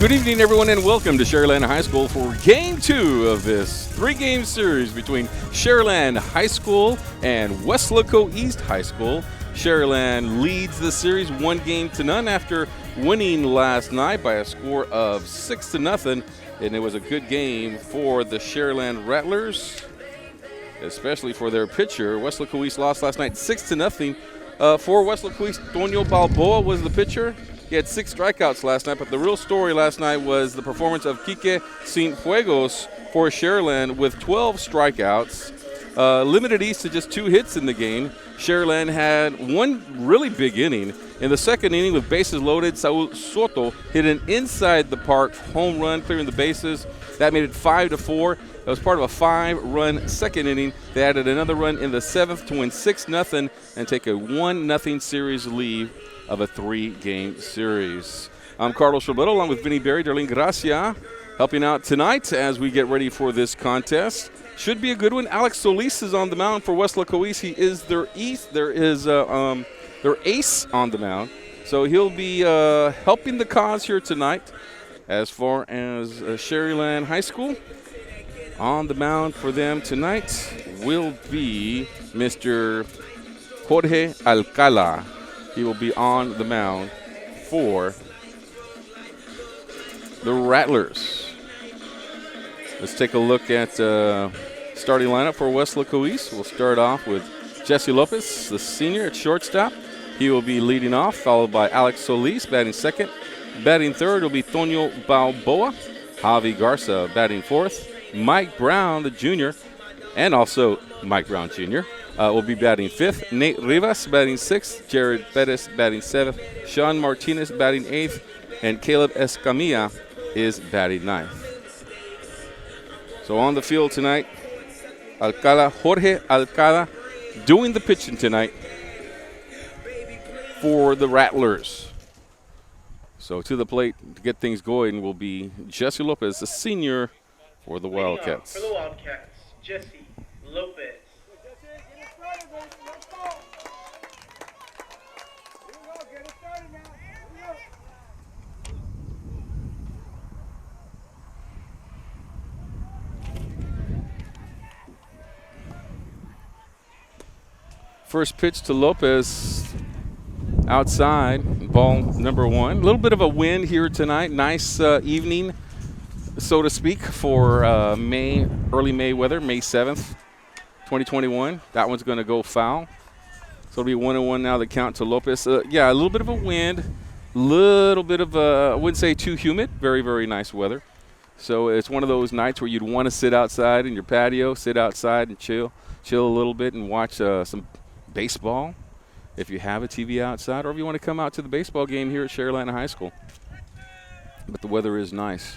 Good evening, everyone, and welcome to Sharyland High School for Game 2 of this 3-game series between Sharyland High School and Weslaco East High School. Sharyland leads the series 1-0 after winning last night by a score of 6-0, and it was a good game for the Sharyland Rattlers, especially for their pitcher. Weslaco East lost last night 6-0. For Weslaco East, Toño Balboa was the pitcher. He had 6 strikeouts last night, but the real story last night was the performance of Quique Cienfuegos for Sharyland with 12 strikeouts. Limited East to just 2 hits in the game. Sharyland had one really big inning. In the second inning, with bases loaded, Saul Soto hit an inside-the-park home run, clearing the bases. That made it 5-4. That was part of a 5-run second inning. They added another run in the 7th to win 6-0 and take a 1-0 series lead of a 3-game series. I'm Carlos Roberto along with Vinny Berry, Darlene Gracia, helping out tonight as we get ready for this contest. Should be a good one. Alex Solis is on the mound for Weslaco East. He is their ace on the mound. So he'll be helping the cause here tonight. As far as Sharyland High School, on the mound for them tonight will be Mr. Jorge Alcala. He will be on the mound for the Rattlers. Let's take a look at starting lineup for Weslaco East. We'll start off with Jesse Lopez, the senior at shortstop. He will be leading off, followed by Alex Solis batting second. Batting third will be Toño Balboa. Javi Garza batting fourth. Mike Brown, the junior, and also Mike Brown Jr., will be batting fifth. Nate Rivas batting sixth. Jared Bettis batting seventh. Sean Martinez batting eighth. And Caleb Escamilla is batting ninth. So on the field tonight, Jorge Alcala, doing the pitching tonight for the Rattlers. So to the plate to get things going will be Jesse Lopez, the senior for the Wildcats. For the Wildcats, Jesse Lopez. First pitch to Lopez, outside, ball number 1. A little bit of a wind here tonight. Nice evening, so to speak, for early May weather, May 7th, 2021. That one's going to go foul. So it'll be 1-1 now, the count to Lopez. Yeah, a little bit of a wind, little bit of I wouldn't say too humid, very, very nice weather. So it's one of those nights where you'd want to sit outside in your patio, sit outside and chill a little bit and watch some baseball if you have a TV outside, or if you want to come out to the baseball game here at Sharyland High School. But the weather is nice.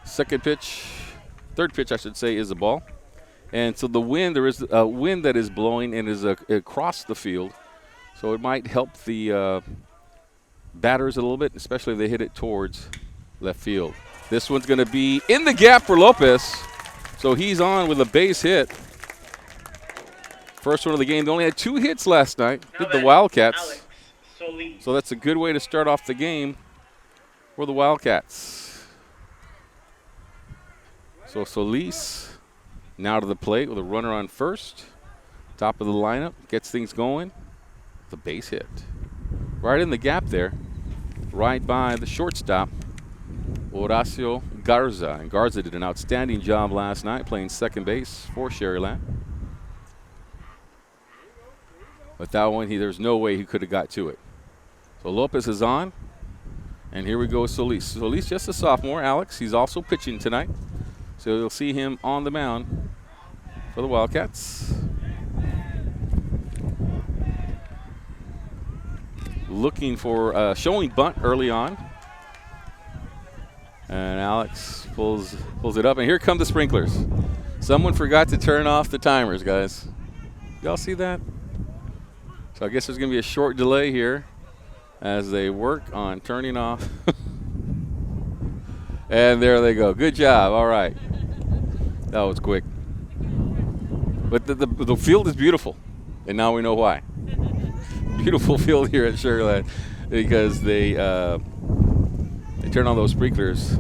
Third pitch I should say, is a ball. And so the wind, there is a wind that is blowing and is across the field. So it might help the batters a little bit, especially if they hit it towards left field. This one's going to be in the gap for Lopez. So he's on with a base hit. First one of the game. They only had 2 hits last night, did the Wildcats. So that's a good way to start off the game for the Wildcats. So Solis now to the plate with a runner on first. Top of the lineup, gets things going. The base hit. Right in the gap there, right by the shortstop, Horacio Garza. And Garza did an outstanding job last night playing second base for Sharyland. But that one, there's no way he could have got to it. So Lopez is on. And here we go with Solis. Solis just a sophomore. Alex, he's also pitching tonight. So you'll see him on the mound for the Wildcats. Looking for showing bunt early on. And Alex pulls it up. And here come the sprinklers. Someone forgot to turn off the timers, guys. Y'all see that? So I guess there's going to be a short delay here as they work on turning off. And there they go. Good job. All right. That was quick. But the field is beautiful, and now we know why. Beautiful field here at Sharyland because they turn on those sprinklers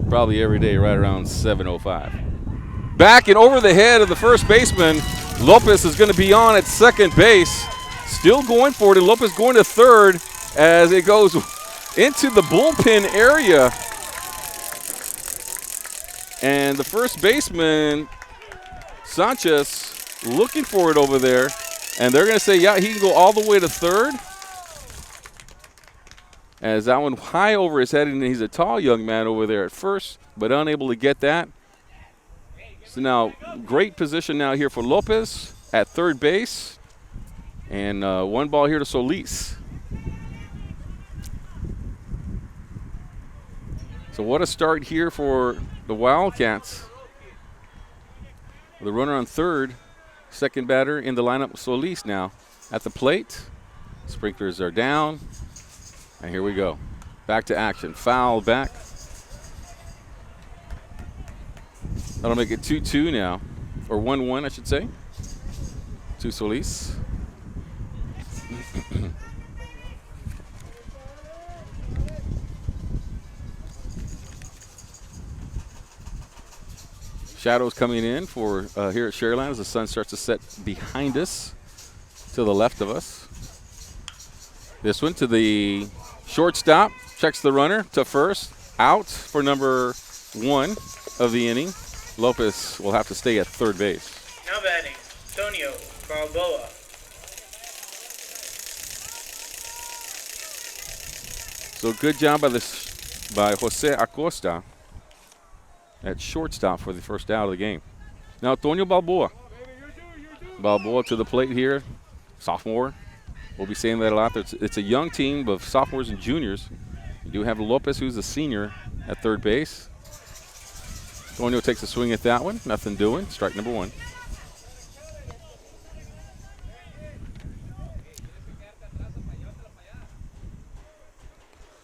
probably every day right around 7:05. Back and over the head of the first baseman. Lopez is going to be on at second base. Still going for it, and Lopez going to third as it goes into the bullpen area. And the first baseman, Sanchez, looking for it over there. And they're going to say, yeah, he can go all the way to third. As that one high over his head, and he's a tall young man over there at first, but unable to get that. So now, great position now here for Lopez at third base. And one ball here to Solis. So what a start here for the Wildcats. The runner on third, second batter in the lineup, Solis now at the plate. Sprinklers are down. And here we go. Back to action. Foul back. That'll make it 2-2 now. Or 1-1, I should say. To Solis. Shadows coming in for here at Sharyland as the sun starts to set behind us to the left of us. This one to the shortstop, checks the runner to first, out for number 1 of the inning. Lopez will have to stay at third base. Now batting, Antonio Balboa. So good job by Jose Acosta at shortstop for the first out of the game. Now Antonio Balboa. Balboa to the plate here, sophomore. We'll be saying that a lot. It's a young team of sophomores and juniors. You do have Lopez, who's a senior, at third base. Antonio takes a swing at that one. Nothing doing. Strike number 1.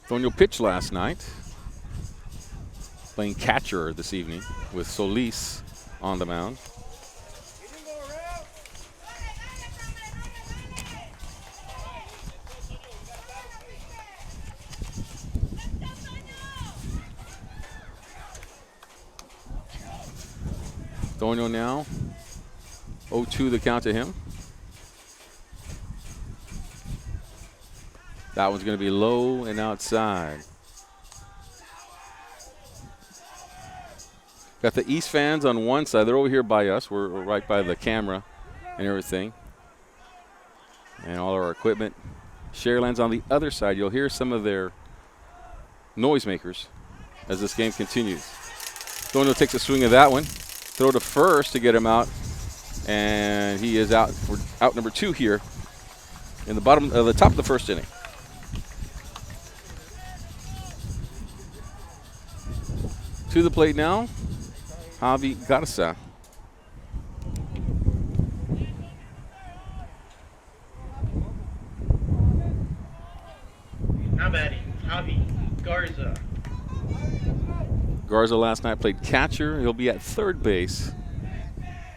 Antonio pitched last night, playing catcher this evening with Solis on the mound. Antonio now, 0-2 the count to him. That one's going to be low and outside. Got the East fans on one side. They're over here by us. We're right by the camera and everything. And all our equipment. Sharyland's on the other side. You'll hear some of their noisemakers as this game continues. Antonio takes a swing of that one. Throw to first to get him out. And he is out for out number 2 here in the bottom of the top of the first inning. To the plate now, Javi Garza. Now batting, Javi Garza. Garza last night played catcher. He'll be at third base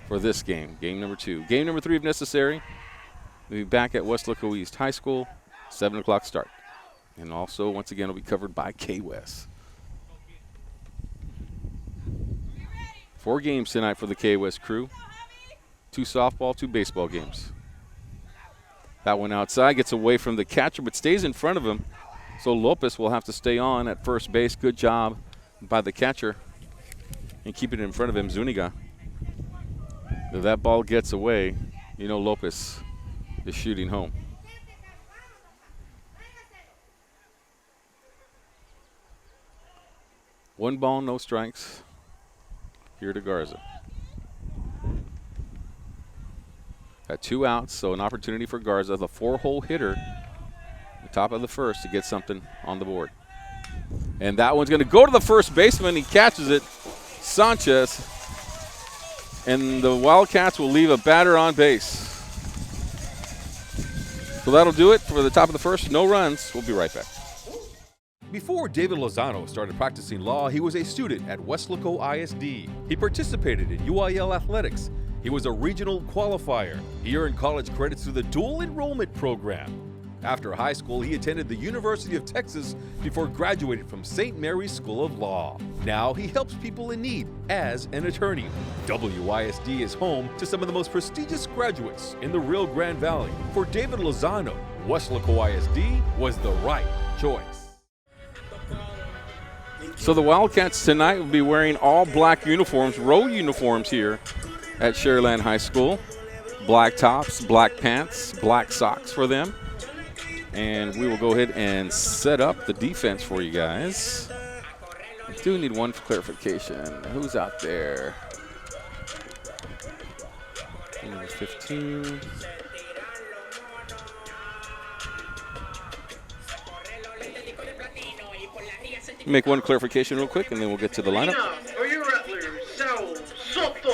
for this game, game number 2. Game number 3 if necessary. We'll be back at Weslaco East High School, 7 o'clock start. And also, once again, will be covered by K-West. 4 games tonight for the K-West crew. 2 softball, 2 baseball games. That one outside gets away from the catcher but stays in front of him. So Lopez will have to stay on at first base. Good job by the catcher and keep it in front of him, Zuniga. If that ball gets away, you know Lopez is shooting home. One ball, no strikes. Here to Garza. Got 2 outs, so an opportunity for Garza, the 4-hole hitter, the top of the first, to get something on the board. And that one's going to go to the first baseman. He catches it, Sanchez, and the Wildcats will leave a batter on base. So that'll do it for the top of the first. No runs. We'll be right back. Before David Lozano started practicing law, he was a student at Weslaco ISD. He participated in UIL athletics. He was a regional qualifier. He earned college credits through the dual enrollment program. After high school, he attended the University of Texas before graduating from St. Mary's School of Law. Now he helps people in need as an attorney. WISD is home to some of the most prestigious graduates in the Rio Grande Valley. For David Lozano, Weslaco ISD was the right choice. So the Wildcats tonight will be wearing all black uniforms, row uniforms here at Sharyland High School. Black tops, black pants, black socks for them. And we will go ahead and set up the defense for you guys. I do need one clarification. Who's out there? Number 15. Make one clarification real quick, and then we'll get to the lineup. For your Rattlers, Soto.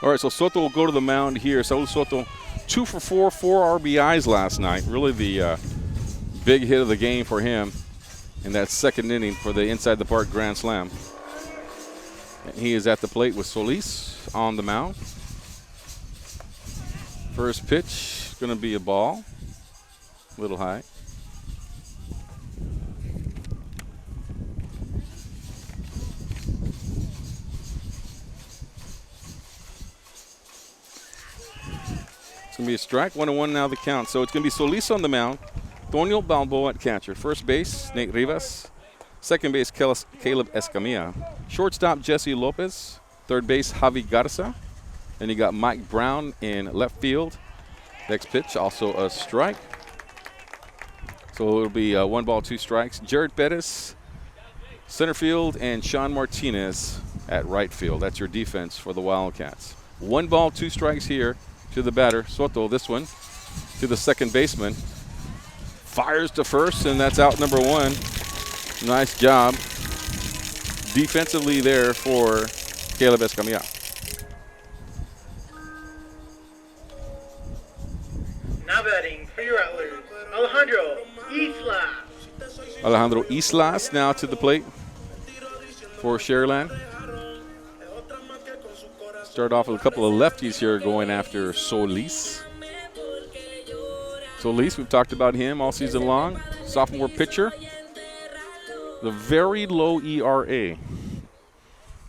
All right, so Soto will go to the mound here. Saul Soto, 2 for 4, 4 RBIs last night. Really the big hit of the game for him in that second inning for the inside the park grand slam. And he is at the plate with Solis on the mound. First pitch, going to be a ball, a little high. It's going to be a strike, 1-1 now the count. So it's going to be Solis on the mound, Tonio Balboa at catcher. First base, Nate Rivas. Second base, Caleb Escamilla. Shortstop, Jesse Lopez. Third base, Javi Garza. Then you got Mike Brown in left field. Next pitch, also a strike. So it'll be 1 ball, 2 strikes. Jared Bettis, center field, and Sean Martinez at right field. That's your defense for the Wildcats. 1 ball, 2 strikes here to the batter, Soto. This one to the second baseman. Fires to first, and that's out number 1. Nice job defensively there for Caleb Escamilla. Now batting for your Rattlers, Alejandro Islas. Alejandro Islas now to the plate for Sharyland. Start off with a couple of lefties here going after Solis. Solis, we've talked about him all season long. Sophomore pitcher. The very low ERA. I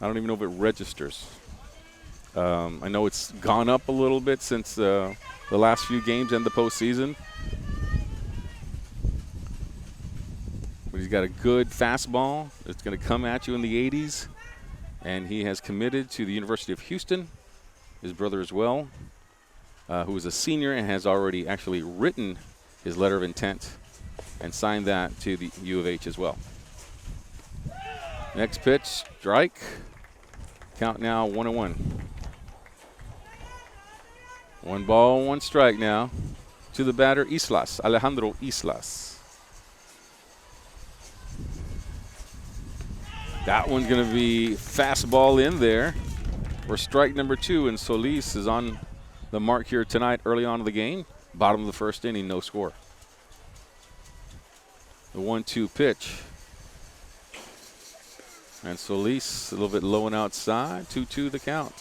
don't even know if it registers. I know it's gone up a little bit since the last few games and the postseason. But he's got a good fastball. It's going to come at you in the 80s. And he has committed to the University of Houston. His brother as well, who is a senior and has already actually written his letter of intent and signed that to the U of H as well. Next pitch, strike. Count now 1-1. 1 ball, 1 strike now to the batter, Islas, Alejandro Islas. That one's going to be fastball in there for strike number 2, and Solis is on the mark here tonight early on in the game. Bottom of the first inning, no score. The 1-2 pitch. And Solis a little bit low and outside, 2-2 the count.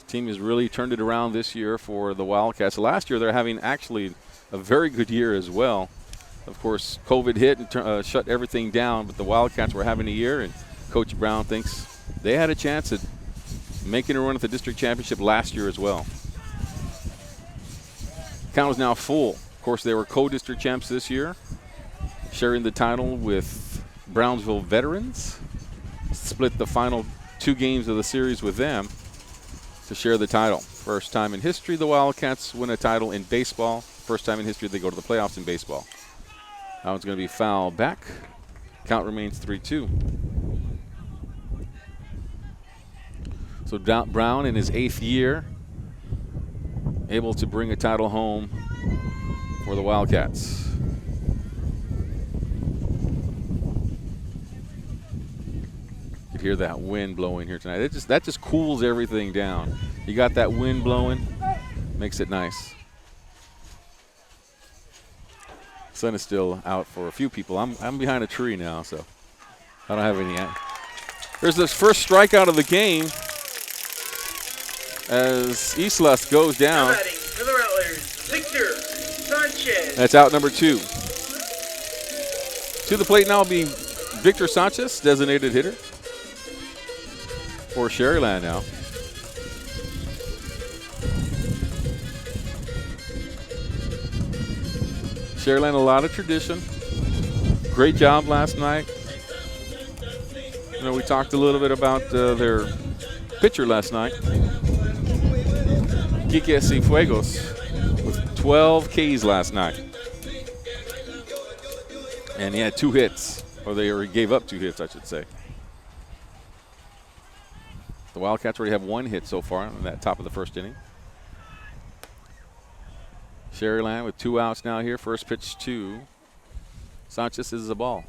Team has really turned it around this year for the Wildcats. Last year they're having actually a very good year as well. Of course, COVID hit and shut everything down, but the Wildcats were having a year, and Coach Brown thinks they had a chance at making a run at the district championship last year as well. Count is now full. Of course, they were co-district champs this year, sharing the title with Brownsville Veterans. Split the final 2 games of the series with them to share the title. First time in history the Wildcats win a title in baseball. First time in history they go to the playoffs in baseball. That one's going to be foul back. Count remains 3-2. So Brown in his 8th year able to bring a title home for the Wildcats. hear that wind blowing here tonight. That just cools everything down. You got that wind blowing, makes it nice. Sun is still out for a few people. I'm behind a tree now, so I don't have any. There's this first strikeout of the game as Islas goes down. Now batting for the Rattlers, Victor Sanchez. That's out number 2. To the plate now will be Victor Sanchez, designated hitter for Sharyland now. Sharyland, a lot of tradition. Great job last night. You know, we talked a little bit about their pitcher last night, Quique Cienfuegos, with 12 Ks last night. And he had 2 hits, or he gave up 2 hits, I should say. The Wildcats already have 1 hit so far in that top of the first inning. Sharyland with 2 outs now here. First pitch to Sanchez is a ball.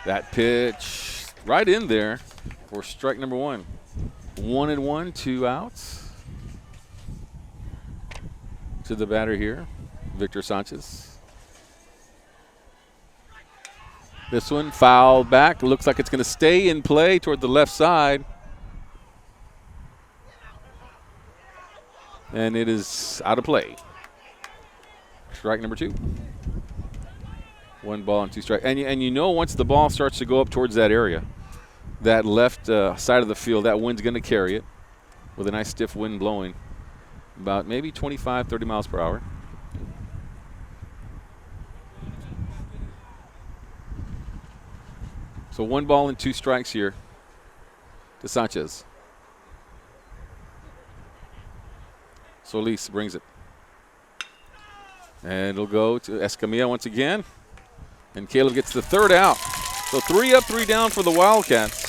That pitch right in there for strike number 1. 1-1, 2 outs. To the batter here, Victor Sanchez. This one fouled back. Looks like it's going to stay in play toward the left side. And it is out of play. Strike number 2. 1 ball and 2 strikes. And you know once the ball starts to go up towards that area, that left side of the field, that wind's going to carry it with a nice stiff wind blowing about maybe 25, 30 miles per hour. So 1 ball and 2 strikes here to Sanchez. Solis brings it. And it'll go to Escamilla once again. And Caleb gets the 3rd out. So 3 up, 3 down for the Wildcats.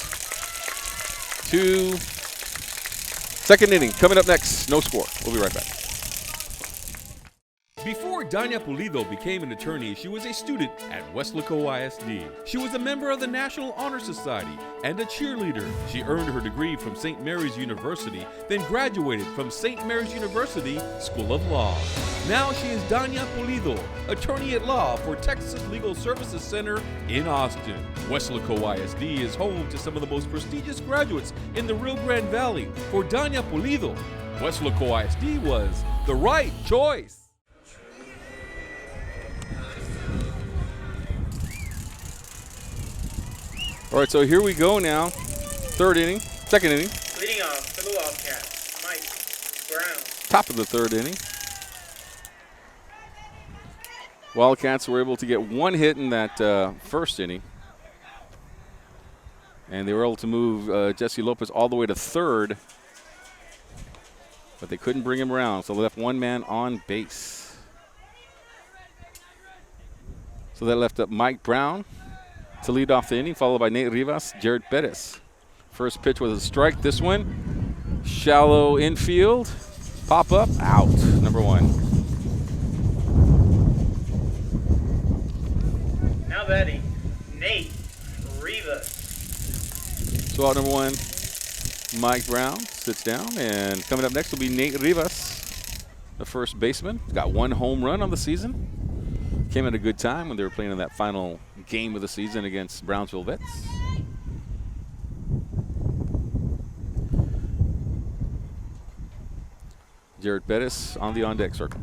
2 second inning. Coming up next, no score. We'll be right back. Before Danya Pulido became an attorney, she was a student at Weslaco ISD. She was a member of the National Honor Society and a cheerleader. She earned her degree from St. Mary's University, then graduated from St. Mary's University School of Law. Now she is Danya Pulido, attorney at law for Texas Legal Services Center in Austin. Weslaco ISD is home to some of the most prestigious graduates in the Rio Grande Valley. For Danya Pulido, Weslaco ISD was the right choice. All right, so here we go now. 3rd inning, 2nd inning. Leading off for the Wildcats, Mike Brown. Top of the 3rd inning. Wildcats were able to get 1 hit in that 1st inning. And they were able to move Jesse Lopez all the way to 3rd. But they couldn't bring him around, so they left 1 man on base. So that left up Mike Brown to lead off the inning, followed by Nate Rivas, Jared Bettis. First pitch was a strike. This one, shallow infield, pop up, out, number 1. Now batting, Nate Rivas. So out number 1, Mike Brown sits down, and coming up next will be Nate Rivas, the first baseman. He's got 1 home run on the season. Came at a good time when they were playing in that final game of the season against Brownsville Vets. Jared Bettis on the on-deck circle.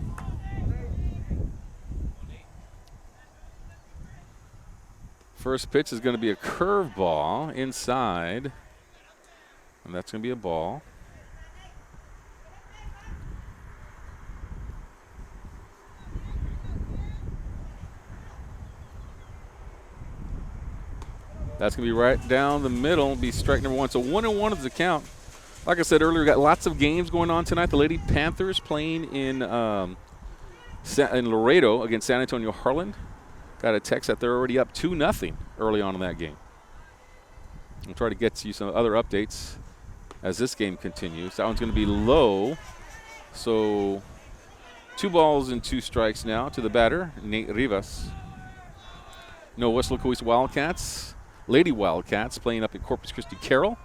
First pitch is going to be a curveball inside, and that's going to be a ball. That's going to be right down the middle, be strike number 1. So 1-1 is the count. Like I said earlier, we got lots of games going on tonight. The Lady Panthers playing in Laredo against San Antonio Harlan. Got a text that they're already up 2-0 early on in that game. I'll try to get to you some other updates as this game continues. That one's going to be low. So 2 balls and 2 strikes now to the batter, Nate Rivas. No Weslaco East Wildcats. Lady Wildcats playing up at Corpus Christi Carroll.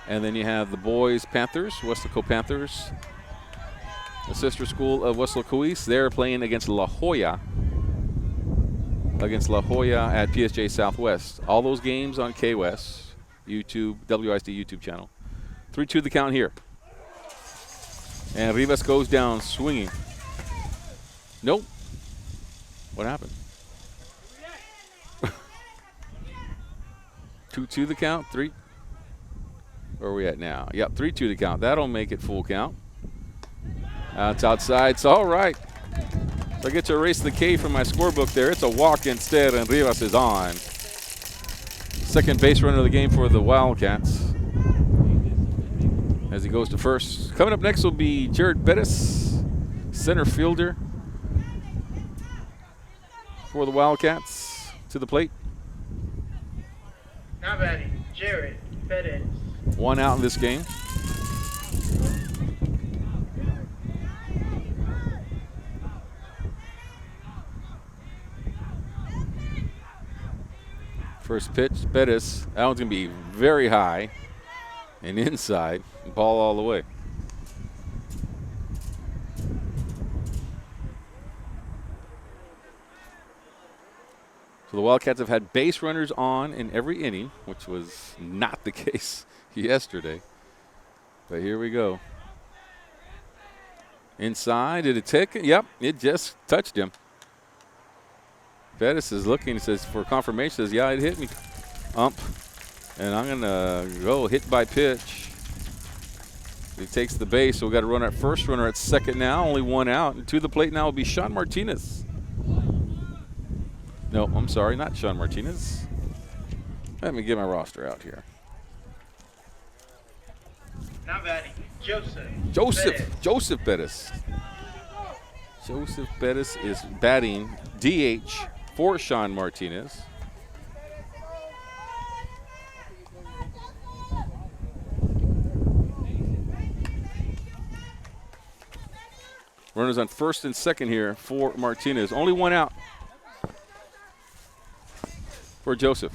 And then you have the boys Panthers, Weslaco Panthers, the sister school of Weslaco East. They're playing against La Jolla. At PSJ Southwest. All those games on K-West, YouTube, WISD YouTube channel. 3-2 the count here. And Rivas goes down swinging. Nope. What happened? 2-2 the count. 3. Where are we at now? Yep, 3-2 the count. That'll make it full count. It's outside. It's all right. So I get to erase the K from my scorebook there. It's a walk instead, and Rivas is on. Second base runner of the game for the Wildcats as he goes to first. Coming up next will be Jared Bettis, center fielder for the Wildcats, to the plate. Now batting, Jared Bettis. 1 out in this game. First pitch, Bettis. That one's going to be very high and inside. Ball all the way. So the Wildcats have had base runners on in every inning, which was not the case yesterday. But here we go. Inside, did it take it? Yep, it just touched him. Bettis is looking, he says, for confirmation, says, yeah, it hit me. And I'm going to go hit by pitch. He takes the base, so we've got a runner at first, runner at second now, only 1 out. And to the plate now will be Sean Martinez. No, I'm sorry, not Sean Martinez. Let me get my roster out here. Now batting, Joseph Bettis. Joseph Bettis is batting DH for Sean Martinez. Runners on first and second here for Martinez. Only 1 out for Joseph.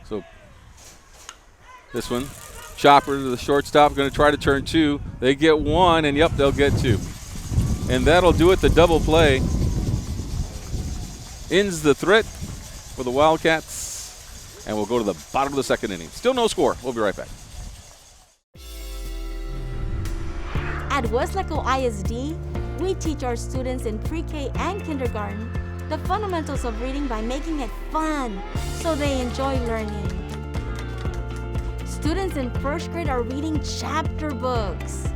So this one, chopper to the shortstop, going to try to turn 2. They get 1, and yep, they'll get 2. And that'll do it, the double play. Ends the threat for the Wildcats, and we'll go to the bottom of the second inning. Still no score. We'll be right back. At Weslaco ISD, we teach our students in pre-K and kindergarten the fundamentals of reading by making it fun so they enjoy learning. Students in first grade are reading chapter books.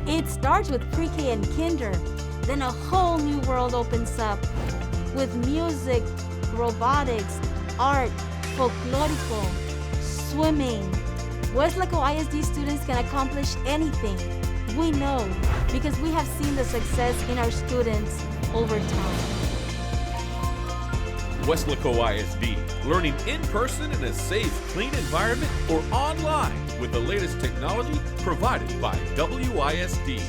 It starts with pre-K and kinder, then a whole new world opens up with music, robotics, art, folklorico, swimming. Weslaco ISD students can accomplish anything. We know because we have seen the success in our students over time. Weslaco ISD, learning in person in a safe, clean environment or online with the latest technology provided by WISD.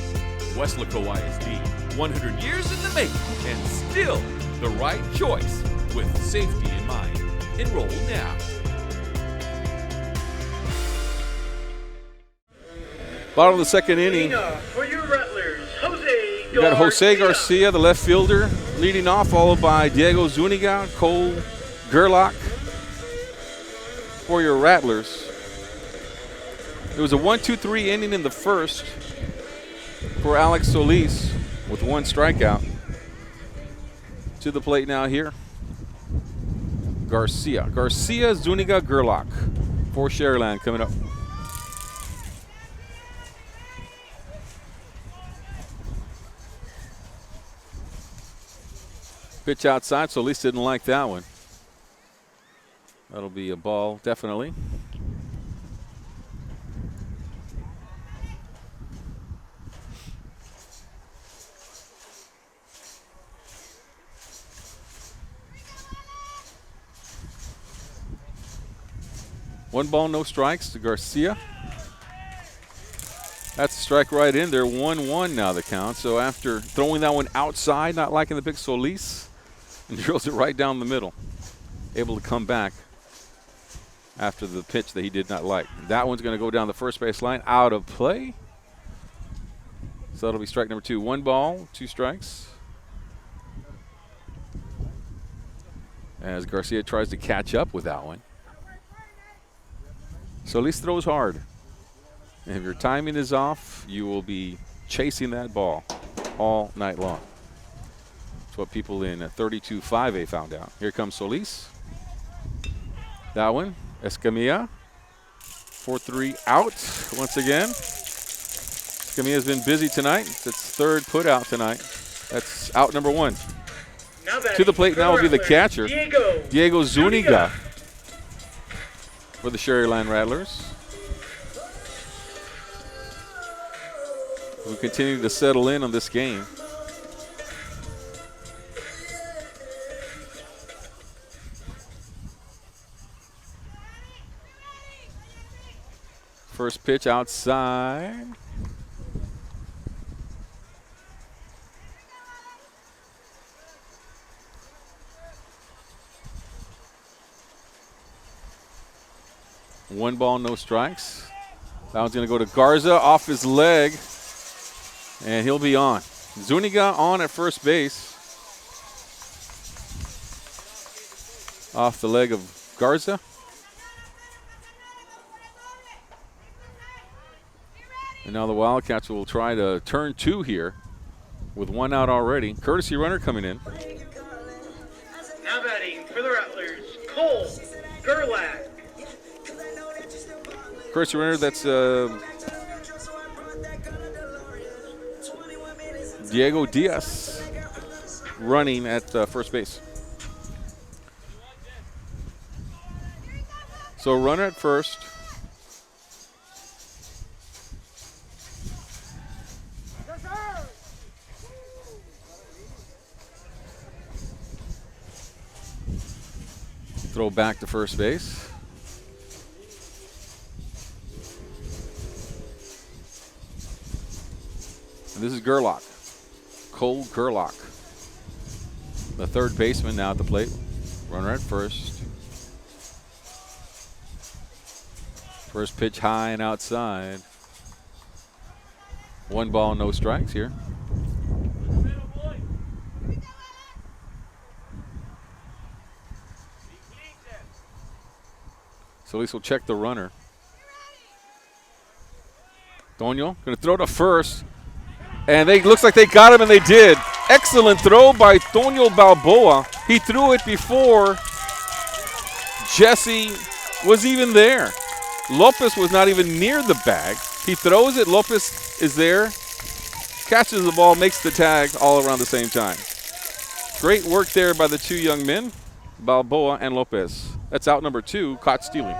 Weslaco ISD, 100 years in the making and still the right choice with safety in mind. Enroll now. Bottom of the second inning. For your Rattlers, You got Jose Garcia, the left fielder, leading off, followed by Diego Zuniga, Cole Gerlach for your Rattlers. It was a 1-2-3 inning in the first for Alex Solis with 1 strikeout. To the plate now here, Garcia, Zuniga, Gerlach for Sharyland coming up. Pitch outside, so at least didn't like that one. That'll be a ball, definitely. 1 ball, no strikes to Garcia. That's a strike right in there. 1-1 now the count. So after throwing that one outside, not liking the pick, Solis, and drills it right down the middle. Able to come back after the pitch that he did not like. That one's going to go down the first base line, out of play. So that'll be strike number 2. 1 ball, 2 strikes. As Garcia tries to catch up with that one. Solis throws hard. And if your timing is off, you will be chasing that ball all night long. That's what people in 32-5A found out. Here comes Solis. That one, Escamilla. 4-3 out once again. Escamilla's been busy tonight. It's its 3rd put out tonight. That's out number 1. To the plate now will be the catcher, Diego Zuniga, for the Sharyland Rattlers. We continue to settle in on this game. First pitch outside. One ball, no strikes. That one's going to go to Garza off his leg, and he'll be on. Zuniga on at first base. Off the leg of Garza. And now the Wildcats will try to turn 2 here with 1 out already. Courtesy runner coming in. Now batting for the Rattlers, Cole Gerlach. Courtesy runner, that's Diego Diaz running at first base. So runner at first. Throw back to first base. And this is Gerlach, Cole Gerlach, the 3rd baseman now at the plate. Runner at first. First pitch high and outside. 1 ball, no strikes here. Solis will check the runner. Toño going to throw to first. And looks like they got him, and they did. Excellent throw by Toño Balboa. He threw it before Jesse was even there. Lopez was not even near the bag. He throws it. Lopez is there. Catches the ball, makes the tag all around the same time. Great work there by the 2 young men, Balboa and Lopez. That's out number 2, caught stealing.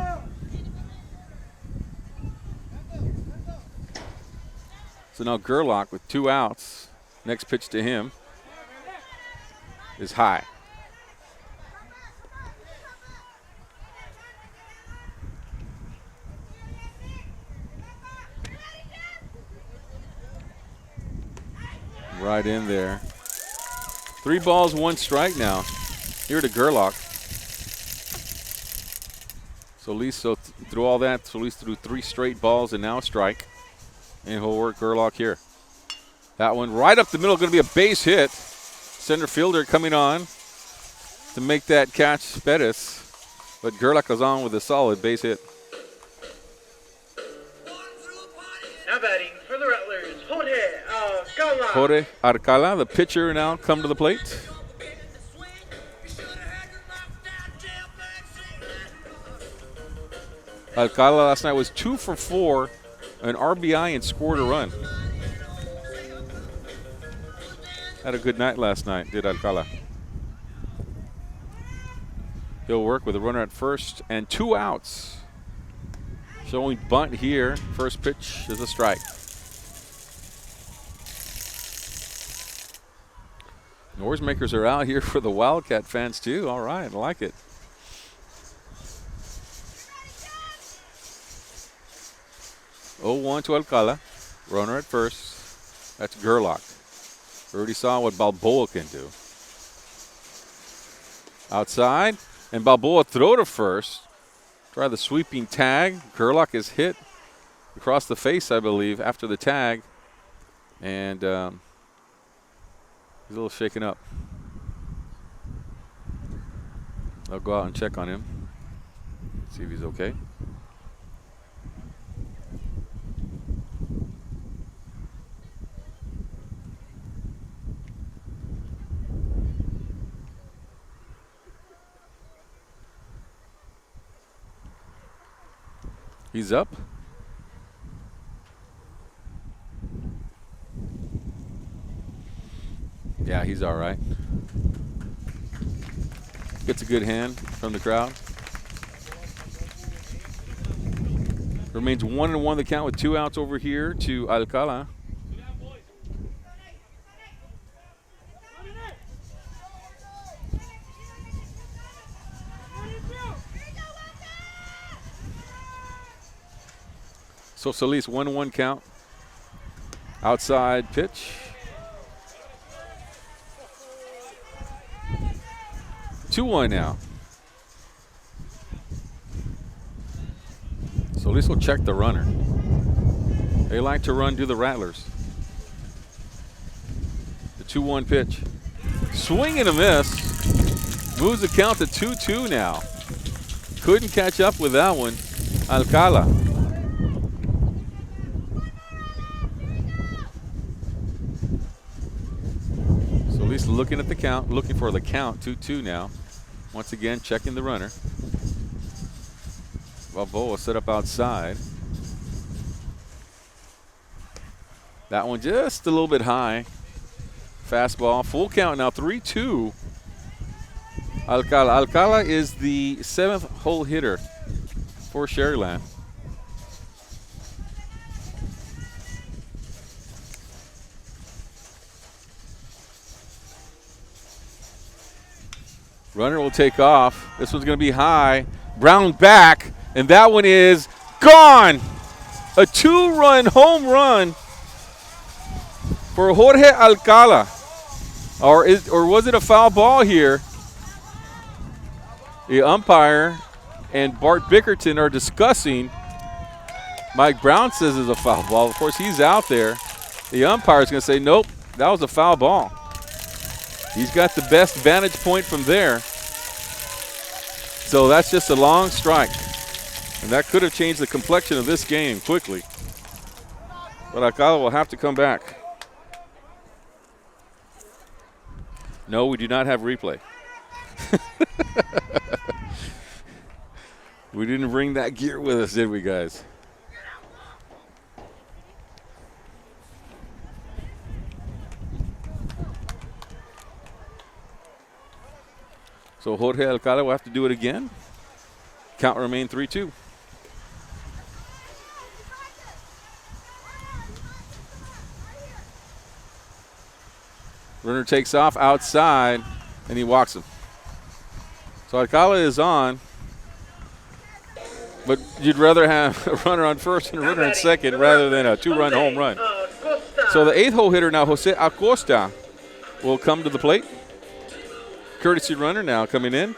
So now Gerlach with 2 outs. Next pitch to him is high. Right in there. 3 balls, 1 strike now. Here to Gerlach. Solis, through all that, Solis threw 3 straight balls and now a strike. And he'll work Gerlach here. That one right up the middle, going to be a base hit. Center fielder coming on to make that catch, Bettis. But Gerlach is on with a solid base hit. Now batting for the Rattlers, Jorge Alcala. Jorge Alcala, the pitcher, now come to the plate. Alcala last night was 2 for 4. An RBI and scored a run. Had a good night last night, did Alcala. He'll work with a runner at first and 2 outs. Showing bunt here. First pitch is a strike. Noisemakers are out here for the Wildcat fans too. All right, I like it. 0-1 to Alcala. Runner at first. That's Gerlach. Already saw what Balboa can do. Outside, and Balboa throw to first. Try the sweeping tag. Gerlach is hit across the face, I believe, after the tag. And he's a little shaken up. I'll go out and check on him. See if he's okay. He's up. Yeah, he's all right. Gets a good hand from the crowd. Remains 1-1 the count with 2 outs over here to Alcala. So Solis, 1-1 count. Outside pitch. 2-1 now. Solis will check the runner. They like to run to the Rattlers. The 2-1 pitch. Swing and a miss. Moves the count to 2-2 now. Couldn't catch up with that one. Alcala. Solis looking at the count, looking for the count, 2-2 now. Once again, checking the runner. Balboa set up outside. That one just a little bit high. Fastball, full count now, 3-2. Alcala. Alcala is the 7th hole hitter for Sharyland. Runner will take off. This one's going to be high. Brown back, and that one is gone. A 2-run home run for Jorge Alcala. Or was it a foul ball here? The umpire and Bart Bickerton are discussing. Mike Brown says it's a foul ball. Of course, he's out there. The umpire is going to say, nope, that was a foul ball. He's got the best vantage point from there. So that's just a long strike. And that could have changed the complexion of this game quickly. But Alcala will have to come back. No, we do not have replay. We didn't bring that gear with us, did we, guys? So Jorge Alcala will have to do it again. Count remain 3-2. Runner takes off outside, and he walks him. So Alcala is on, but you'd rather have a runner on first and a runner on second rather than a 2-run home run. So the 8th hole hitter now, Jose Acosta, will come to the plate. Courtesy runner now coming in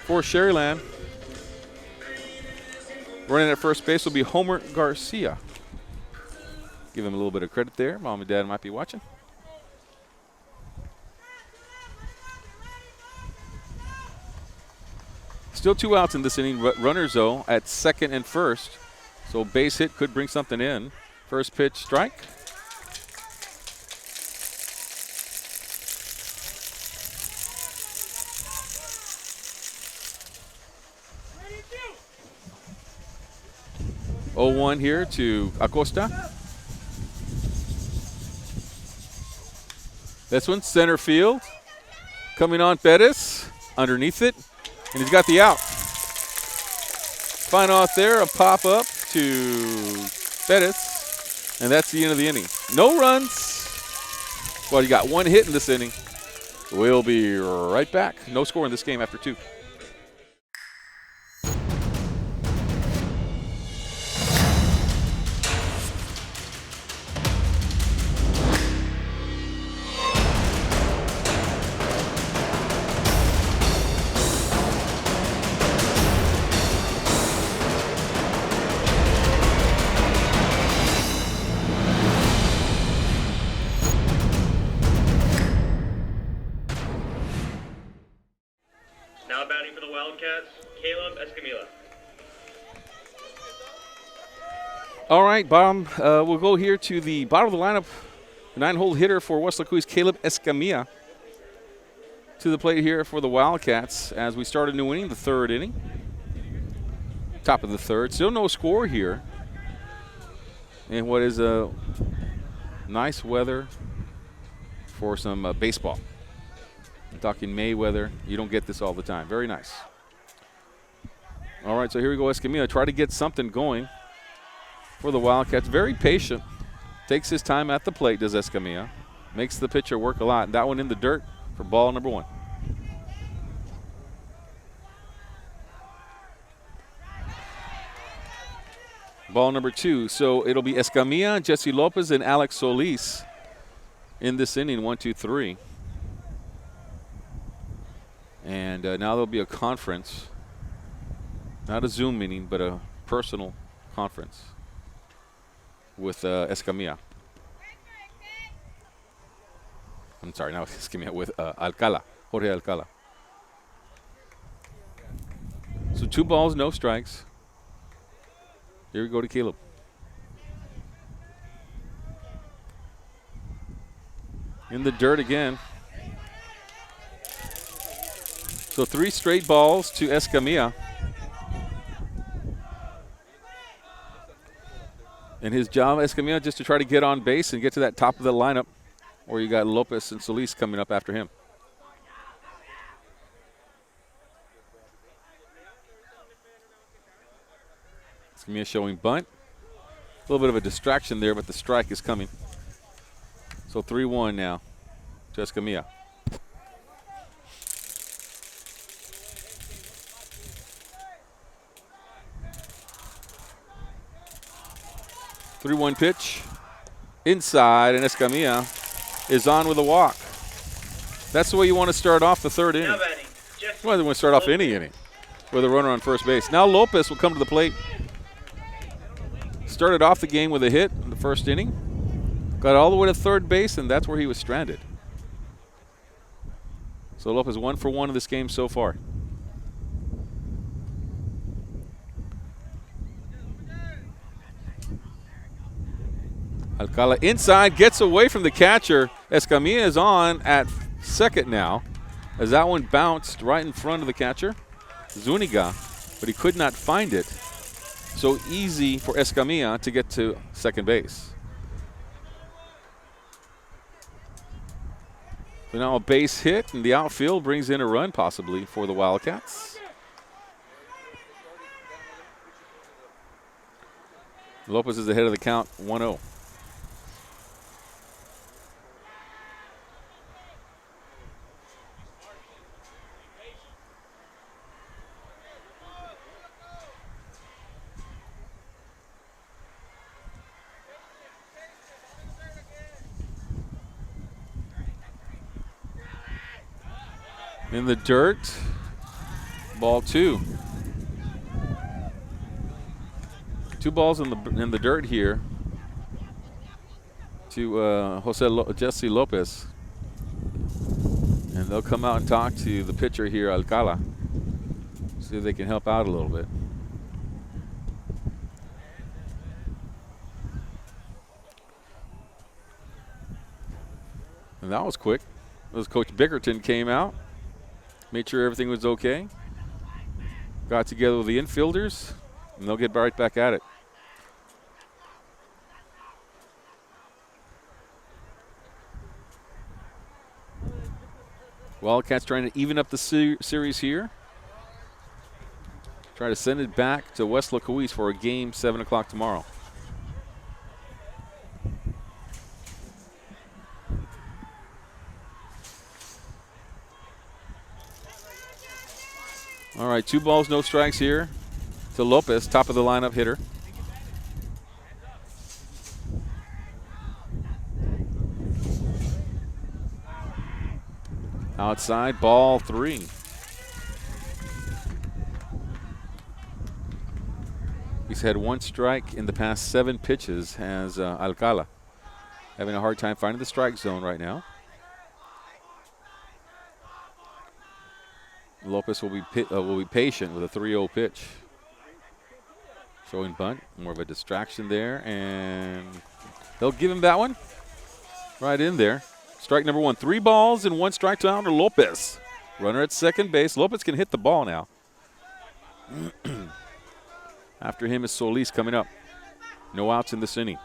for Sharyland. Running at first base will be Homer Garcia. Give him a little bit of credit there. Mom and Dad might be watching. Still 2 outs in this inning. Runners, though, at second and first. So base hit could bring something in. First pitch, strike. Oh, 0-1 here to Acosta. This one, center field. Coming on, Bettis. Underneath it. And he's got the out. Final out there, a pop-up to Bettis. And that's the end of the inning. No runs. Well, you got 1 hit in this inning. We'll be right back. No score in this game after 2. Now batting for the Wildcats, Caleb Escamilla. All right, bottom. We'll go here to the bottom of the lineup. The 9-hole hitter for Weslaco is Caleb Escamilla. To the plate here for the Wildcats as we start a new inning, the 3rd inning. Top of the 3rd. Still no score here. And what is a nice weather for some baseball. I'm talking May weather. You don't get this all the time. Very nice. All right, so here we go, Escamilla. Try to get something going for the Wildcats. Very patient. Takes his time at the plate, does Escamilla. Makes the pitcher work a lot. That one in the dirt for ball number 1. Ball number 2. So it'll be Escamilla, Jesse Lopez, and Alex Solis in this inning. 1, 2, 3. And now there'll be a conference. Not a Zoom meeting, but a personal conference with Escamilla. I'm sorry, not Escamilla, with Alcala, Jorge Alcala. So 2 balls, no strikes. Here we go to Caleb. In the dirt again. So 3 straight balls to Escamilla. And his job, Escamilla, just to try to get on base and get to that top of the lineup, where you got Lopez and Solis coming up after him. Escamilla showing bunt. A little bit of a distraction there, but the strike is coming. So 3-1 now to Escamilla. Three-one pitch inside, and Escamilla is on with a walk. That's the way you want to start off the 3rd inning. Well, you want to start off any inning with a runner on first base. Now Lopez will come to the plate. Started off the game with a hit in the 1st inning. Got all the way to 3rd base, and that's where he was stranded. So Lopez 1 for 1 in this game so far. Alcala inside, gets away from the catcher. Escamilla is on at 2nd now, as that one bounced right in front of the catcher, Zuniga, but he could not find it. So easy for Escamilla to get to 2nd base. So now a base hit, and the outfield brings in a run possibly for the Wildcats. Lopez is ahead of the count, 1-0. In the dirt, ball 2. 2 balls in the dirt here to Jesse Lopez, and they'll come out and talk to the pitcher here, Alcala, see if they can help out a little bit. And that was quick. As Coach Bickerton came out, made sure everything was okay. Got together with the infielders, and they'll get right back at it. Wildcats trying to even up the series here. Try to send it back to Weslaco East for a game 7 o'clock tomorrow. All right, 2 balls, no strikes here to Lopez, top of the lineup hitter. Outside, ball 3. He's had 1 strike in the past 7 pitches as Alcala. Having a hard time finding the strike zone right now. Lopez will be patient with a 3-0 pitch. Showing bunt, more of a distraction there, and they'll give him that one right in there. Strike number 1. 3 balls and 1 strike to Alder Lopez. Runner at second base. Lopez can hit the ball now. After him is Solis coming up. No outs in this inning.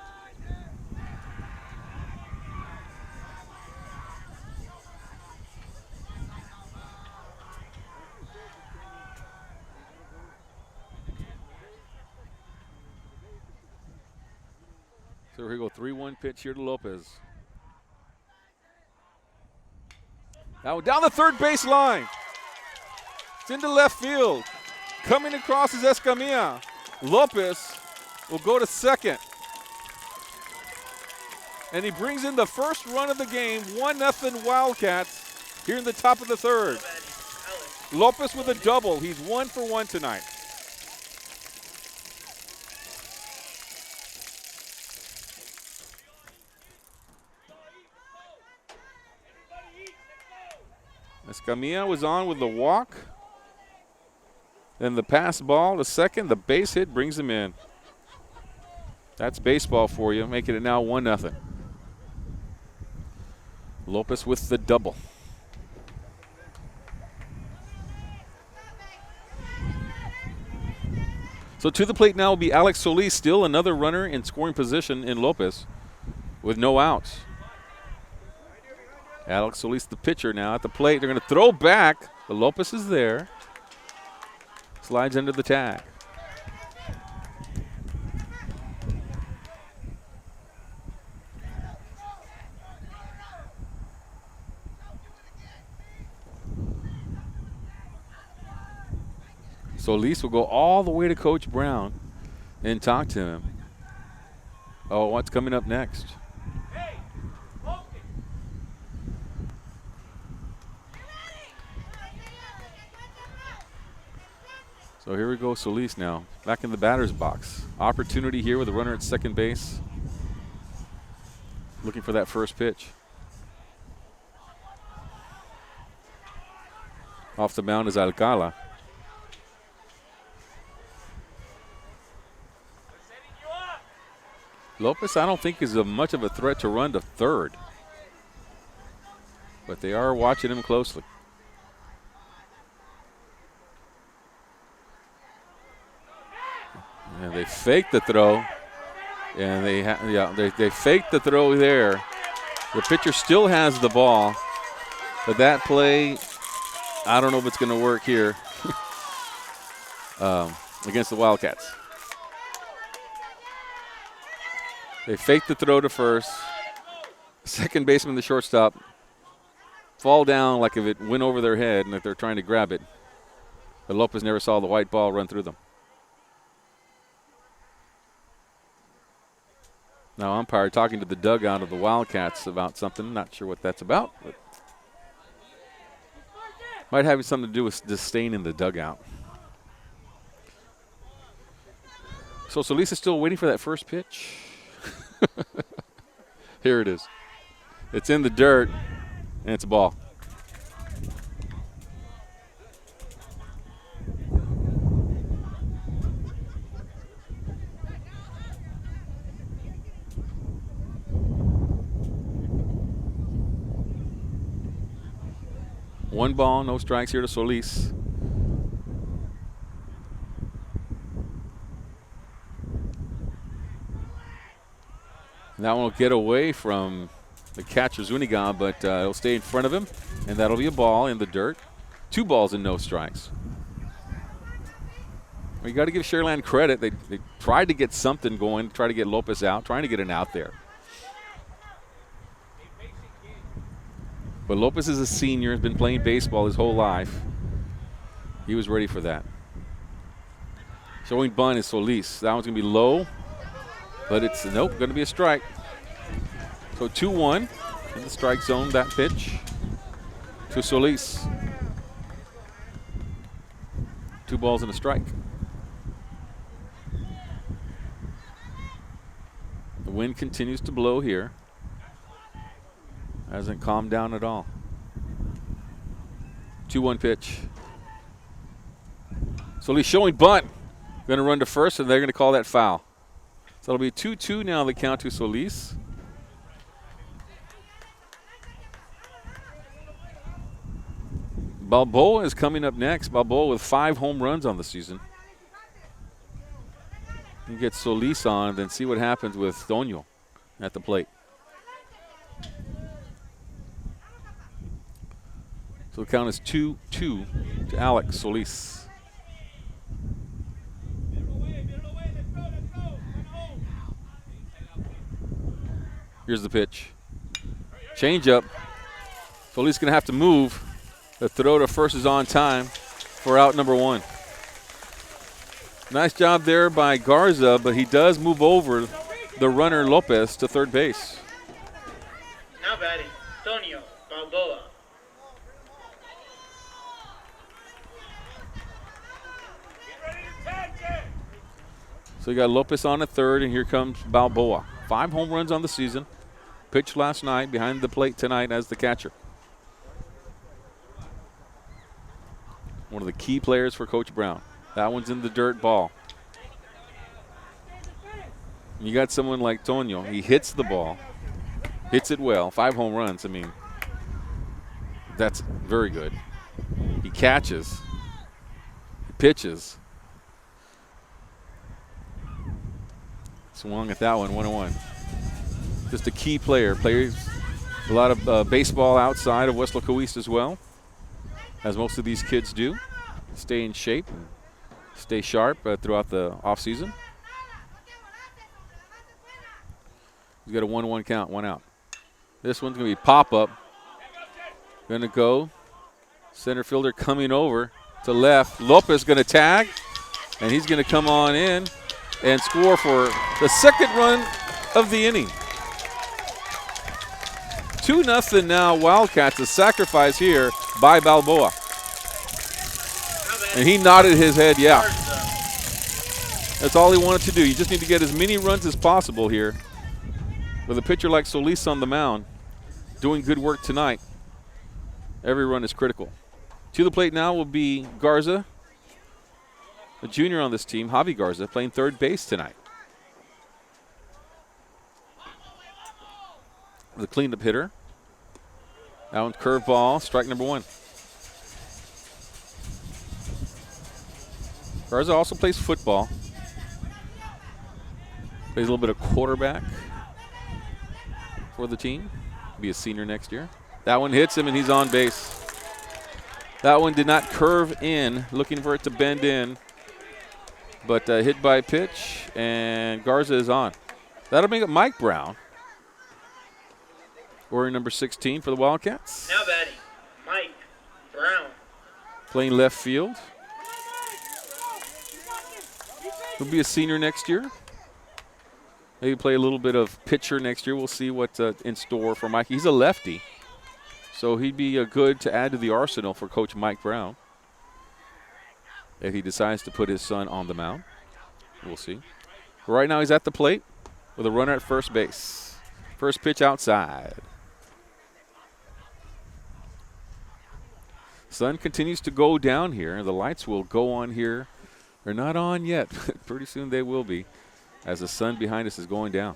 So here we go, 3-1 pitch here to Lopez. Now down the third base line. It's into left field. Coming across is Escamilla. Lopez will go to second. And he brings in the first run of the game, 1-0 Wildcats here in the top of the third. Lopez with a double. He's 1 for 1 tonight. Escamilla was on with the walk. Then the pass ball to second. The base hit brings him in. That's baseball for you, making it now 1-0. Lopez with the double. So to the plate now will be Alex Solis, still another runner in scoring position in Lopez with no outs. Alex Solis, the pitcher, now at the plate. They're going to throw back. The Lopez is there. Slides under the tag. Solis will go all the way to Coach Brown and talk to him. Oh, what's coming up next? So here we go, Solis now, back in the batter's box. Opportunity here with a runner at second base. Looking for that first pitch. Off the mound is Alcala. Lopez, I don't think, is much of a threat to run to third. But they are watching him closely. And they faked the throw, and they faked the throw there. The pitcher still has the ball, but that play, I don't know if it's going to work here against the Wildcats. They faked the throw to first. Second baseman, the shortstop, fall down like if it went over their head and if they're trying to grab it. But Lopez never saw the white ball run through them. Now umpire talking to the dugout of the Wildcats about something. Not sure what that's about, but might have something to do with disdain in the dugout. So Solis is still waiting for that first pitch. Here it is. It's in the dirt, and it's a ball. One ball, no strikes here to Solis. That one will get away from the catcher Zuniga, but it'll stay in front of him, and that'll be a ball in the dirt. 2 balls and no strikes. Well, you got to give Sharyland credit. They tried to get something going, try to get Lopez out, trying to get an out there. But Lopez is a senior, has been playing baseball his whole life. He was ready for that. Showing bunt is Solis. That one's going to be low, but it's, nope, going to be a strike. So 2-1 in the strike zone, that pitch to Solis. 2 balls and a strike. The wind continues to blow here. Hasn't calmed down at all. 2-1 pitch. Solis showing bunt. Going to run to first, and they're going to call that foul. So it'll be 2-2 now, the count to Solis. Balboa is coming up next. Balboa with 5 home runs on the season. You get Solis on, then see what happens with Toño at the plate. So the count is 2-2 to Alex Solis. Here's the pitch. Change up. Solis going to have to move. The throw to first is on time for out number 1. Nice job there by Garza, but he does move over the runner Lopez to third base. Now batting, Tonio Balboa. So you got Lopez on at third, and here comes Balboa. 5 home runs on the season. Pitched last night, behind the plate tonight as the catcher. One of the key players for Coach Brown. That one's in the dirt, ball. You got someone like Toño. He hits the ball, hits it well. 5 home runs. I mean, that's very good. He catches, he pitches. Swung at that one, 1-1. Just a key player. Plays a lot of baseball outside of Weslaco East as well, as most of these kids do. Stay in shape and stay sharp throughout the offseason. He's got a 1-1 count, 1 out. This one's going to be pop-up. Going to go. Center fielder coming over to left. Lopez going to tag, and he's going to come on in and score for the second run of the inning. 2-0 now, Wildcats. A sacrifice here by Balboa. And he nodded his head, yeah. That's all he wanted to do. You just need to get as many runs as possible here. With a pitcher like Solis on the mound, doing good work tonight, every run is critical. To the plate now will be Garza, a junior on this team, Javi Garza, playing third base tonight. The cleanup hitter. That one's curveball, strike number 1. Garza also plays football. Plays a little bit of quarterback for the team. Be a senior next year. That one hits him, and he's on base. That one did not curve in, looking for it to bend in, but hit by pitch, and Garza is on. That'll bring up Mike Brown, wearing number 16 for the Wildcats. Now batting, Mike Brown. Playing left field. He'll be a senior next year. Maybe play a little bit of pitcher next year. We'll see what's in store for Mike. He's a lefty, so he'd be good to add to the arsenal for Coach Mike Brown if he decides to put his son on the mound. We'll see. But right now he's at the plate with a runner at first base. First pitch outside. Sun continues to go down here. The lights will go on here. They're not on yet, but pretty soon they will be as the sun behind us is going down.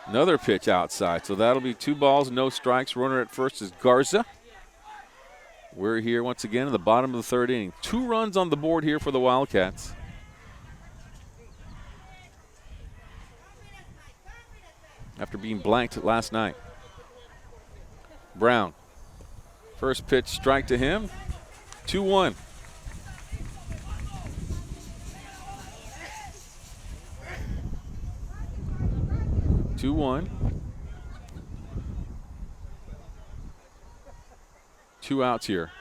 Another pitch outside, so that'll be 2 balls, no strikes. Runner at first is Garza. We're here once again in the bottom of the 3rd inning. 2 runs on the board here for the Wildcats. After being blanked last night. Brown. First pitch strike to him. 2-1. Two outs here.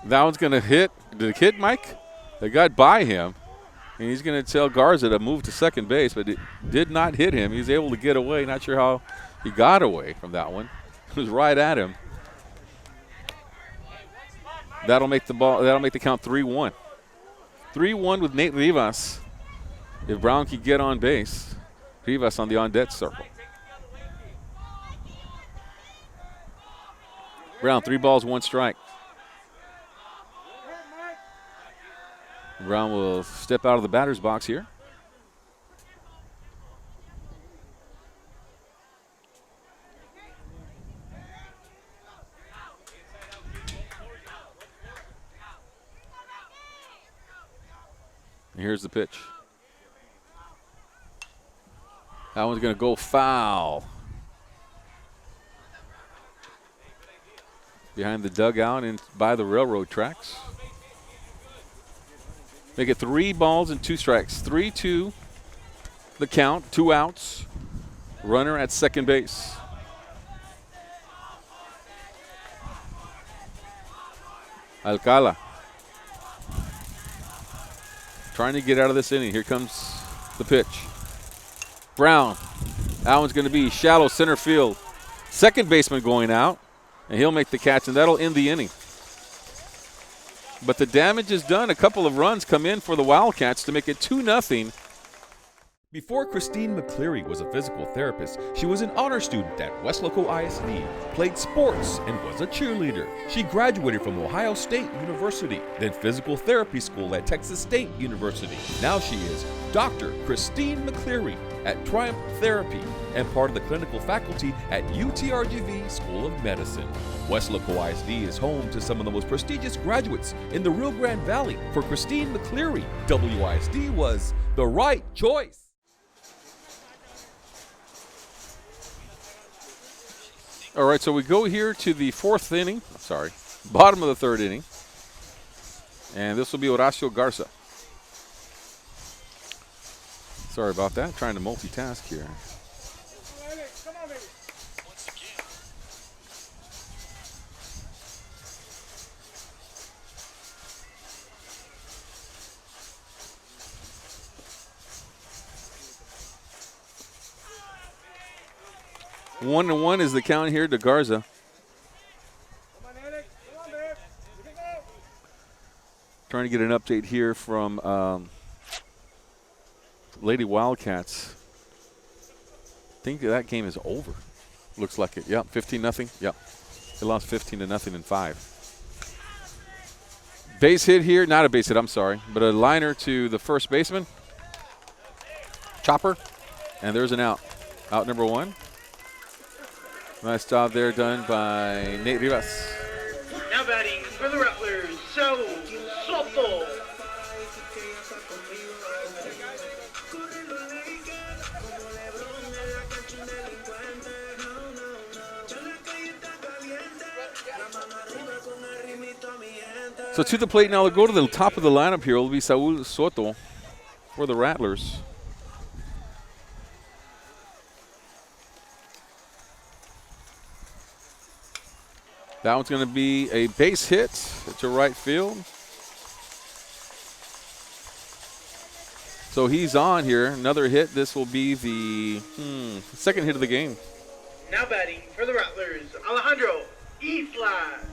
That one's going to hit. Did it hit Mike? They got by him. And he's going to tell Garza to move to second base, but it did not hit him. He was able to get away. Not sure how he got away from that one. It was right at him. That'll make the count 3-1. 3-1 with Nate Rivas. If Brown can get on base, Rivas on the on-deck circle. Brown, 3 balls, 1 strike. Brown will step out of the batter's box here. And here's the pitch. That one's going to go foul. Behind the dugout and by the railroad tracks. Make it 3 balls and 2 strikes. 3-2 the count, 2 outs. Runner at second base. Alcala trying to get out of this inning. Here comes the pitch. Brown. That one's going to be shallow center field. Second baseman going out, and he'll make the catch, and that'll end the inning. But the damage is done. A couple of runs come in for the Wildcats to make it 2-0. Before Christine McCleary was a physical therapist, she was an honor student at Weslaco ISD, played sports, and was a cheerleader. She graduated from Ohio State University, then physical therapy school at Texas State University. Now she is Dr. Christine McCleary at Triumph Therapy and part of the clinical faculty at UTRGV School of Medicine. Weslaco ISD is home to some of the most prestigious graduates in the Rio Grande Valley. For Christine McCleary, WISD was the right choice. All right, so we go here to the bottom of the 3rd inning. And this will be Horacio Garza. Sorry about that, trying to multitask here. One to 1 is the count here to Garza. Trying to get an update here from Lady Wildcats. I think that game is over. Looks like it. Yep, 15-0. Yep. They lost 15-0 in 5. Base hit here. Not a base hit, I'm sorry. But a liner to the first baseman. Chopper. And there's an out. Out number 1. Nice job there done by Nate Rivas. Now batting for the Rattlers, Soto. So to the plate now, we'll go to the top of the lineup here. It'll be Saul Soto for the Rattlers. That one's going to be a base hit to right field. So he's on here. Another hit. This will be the second hit of the game. Now batting for the Rattlers, Alejandro Islas.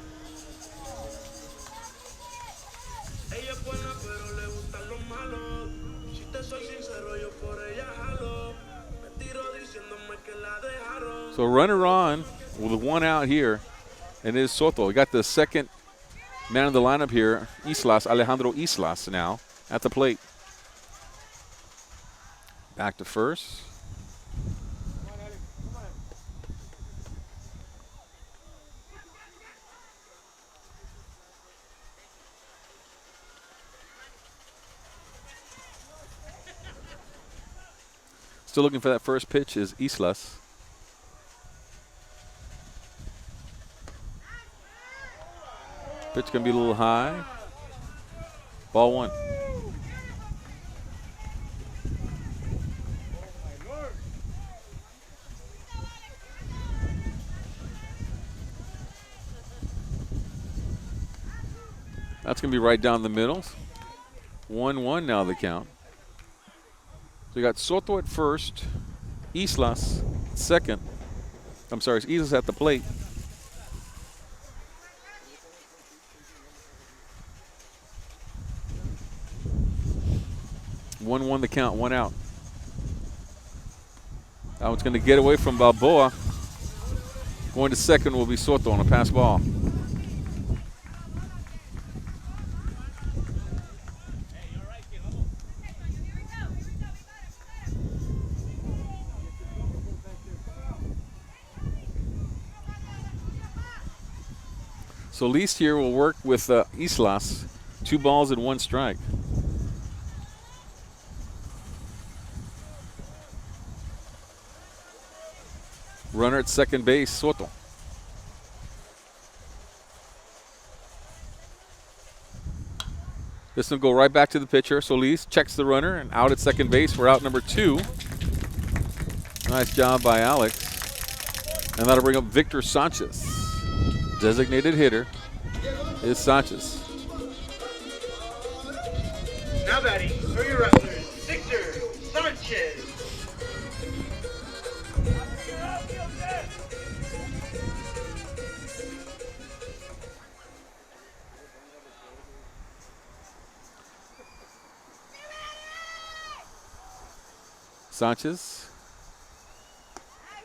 So runner on with 1 out here. And it is Soto. We got the second man in the lineup here, Islas, Alejandro Islas now at the plate. Back to first. Still looking for that first pitch is Islas. Pitch going to be a little high. Ball 1. That's going to be right down the middle. 1-1 now the count. So you got Soto at first, Islas second. I'm sorry, Islas at the plate. One the count, 1 out. That one's going to get away from Balboa. Going to second will be Soto on a pass ball. Solis here will work with Islas. 2 balls and 1 strike. Runner at second base, Soto. This will go right back to the pitcher. Solis checks the runner and out at second base for out number 2. Nice job by Alex. And that'll bring up Victor Sanchez. Designated hitter is Sanchez. Now batting for your Rattlers, Victor Sanchez. Sanchez.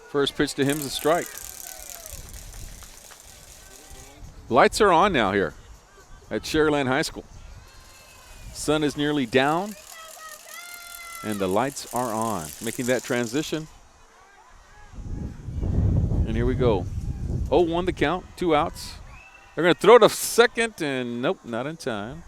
First pitch to him is a strike. Lights are on now here at Sharyland High School. Sun is nearly down, and the lights are on. Making that transition. And here we go. 0-1 the count, 2 outs. They're going to throw to second, and nope, not in time.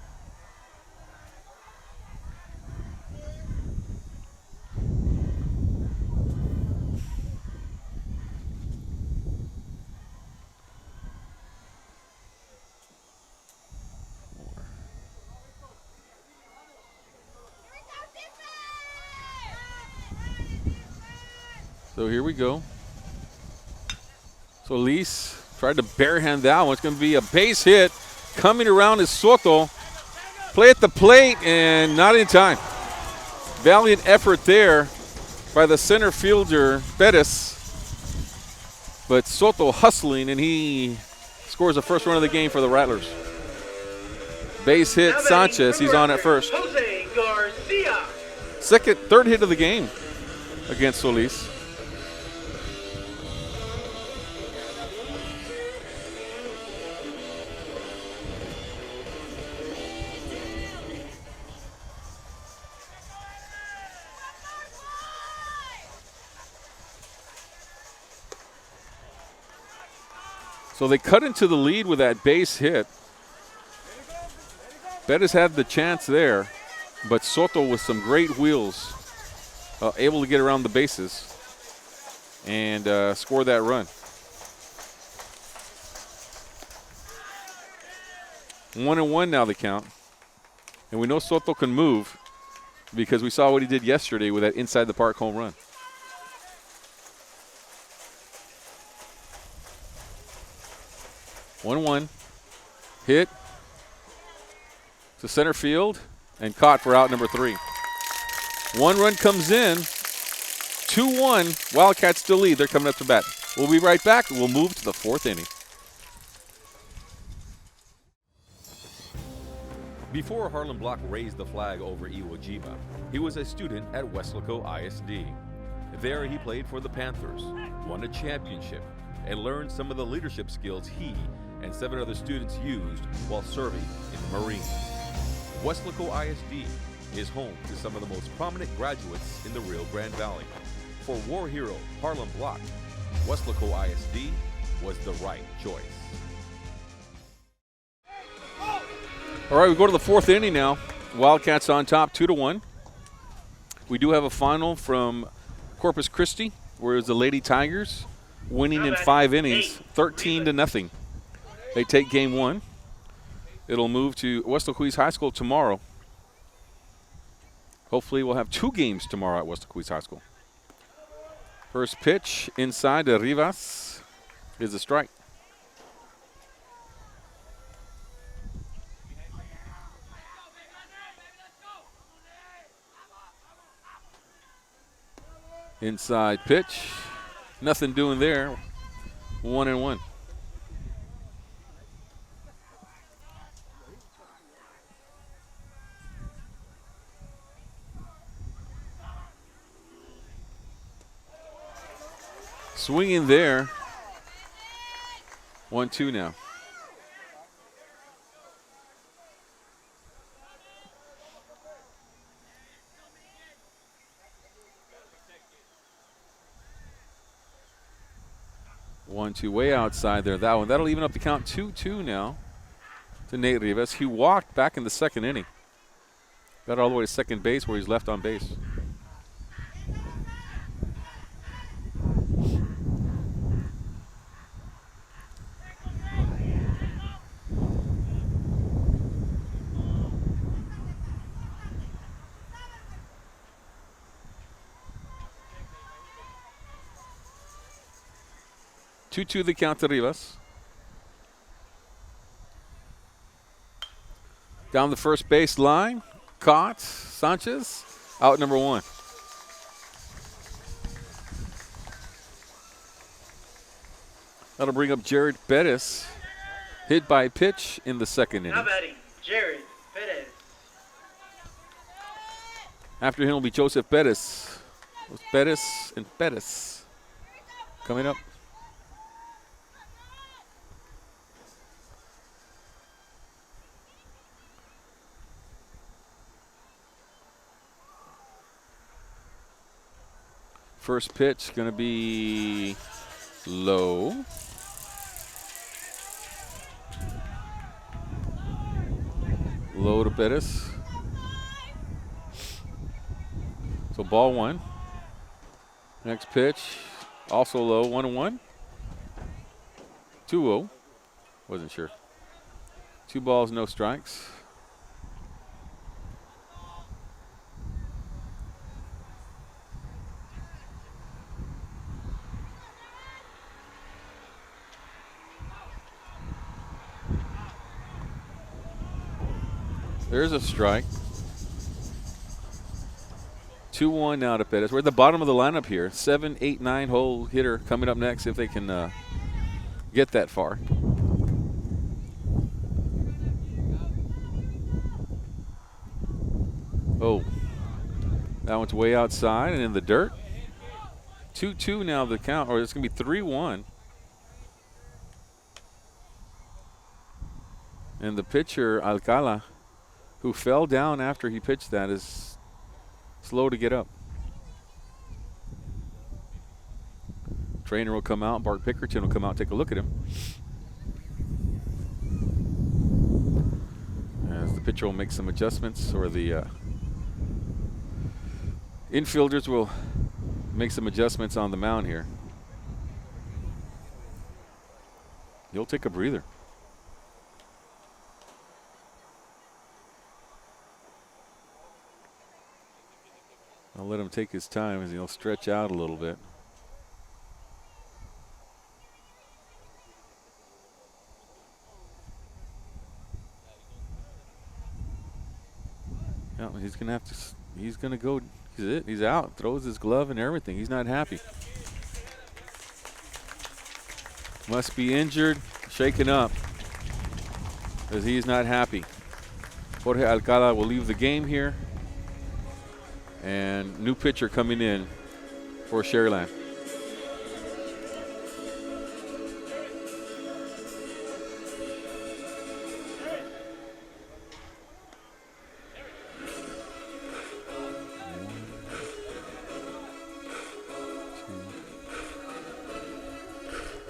So here we go. So Solis tried to barehand that one. It's going to be a base hit. Coming around is Soto. Play at the plate and not in time. Valiant effort there by the center fielder, Bettis. But Soto hustling, and he scores the first run of the game for the Rattlers. Base hit, Sanchez. He's on at first. Jose Garcia. Third hit of the game against Solis. So they cut into the lead with that base hit. Bettis had the chance there, but Soto with some great wheels, able to get around the bases and score that run. 1-1 now the count. And we know Soto can move because we saw what he did yesterday with that inside the park home run. 1-1. Hit to center field and caught for out number 3. 1 run comes in. 2-1. Wildcats still lead. They're coming up to bat. We'll be right back. We'll move to the 4th inning. Before Harlan Block raised the flag over Iwo Jima, he was a student at Weslaco ISD. There he played for the Panthers, won a championship, and learned some of the leadership skills he and 7 other students used while serving in the Marines. Weslaco ISD is home to some of the most prominent graduates in the Rio Grande Valley. For war hero Harlan Block, Weslaco ISD was the right choice. All right, we go to the 4th inning now. Wildcats on top, 2-1. We do have a final from Corpus Christi, where it's the Lady Tigers winning in 5 innings, 13-0. They take game 1. It'll move to Weslaco High School tomorrow. Hopefully we'll have 2 games tomorrow at Weslaco High School. First pitch inside to Rivas is a strike. Inside pitch. Nothing doing there. 1-1. Swinging there. 1-2 now. 1-2, way outside there. That one. That'll even up the count 2-2 now to Nate Rivas. He walked back in the second inning. Got all the way to second base where he's left on base. Two the count to Rivas. Down the first base line. Caught. Sanchez. Out number 1. That'll bring up Jared Bettis. Hit by pitch in the second inning. Now batting, Jared Bettis. After him will be Joseph Bettis. Bettis and Bettis coming up. First pitch going to be low. Low to Bettis. So ball 1. Next pitch, also low, 1-1. 2-0. Wasn't sure. 2 balls, no strikes. There's a strike. 2-1 now to Bettis. We're at the bottom of the lineup here. 7, 8, 9 hole hitter coming up next if they can get that far. Oh, that one's way outside and in the dirt. 2-2 now the count, or it's going to be 3-1. And the pitcher, Alcala, who fell down after he pitched that, is slow to get up. Trainer will come out. Bart Pickerton will come out and take a look at him. As the pitcher will make some adjustments, or the infielders will make some adjustments on the mound here. He'll take a breather. I'll let him take his time as he'll stretch out a little bit. Yeah, he's gonna have to. He's gonna go. He's out. Throws his glove and everything. He's not happy. Must be injured, shaken up, because he's not happy. Jorge Alcala will leave the game here. And new pitcher coming in for Sharyland.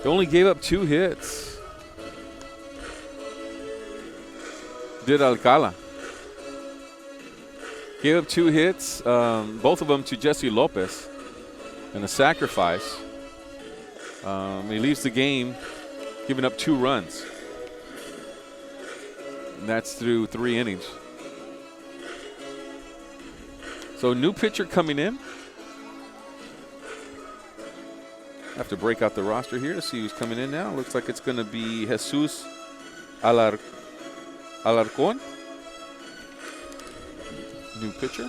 They only gave up 2 hits. Did Alcala. Gave up 2 hits, both of them to Jesse Lopez, and a sacrifice. He leaves the game giving up 2 runs. And that's through 3 innings. So new pitcher coming in. Have to break out the roster here to see who's coming in now. Looks like it's going to be Jesus Alarcon. New pitcher.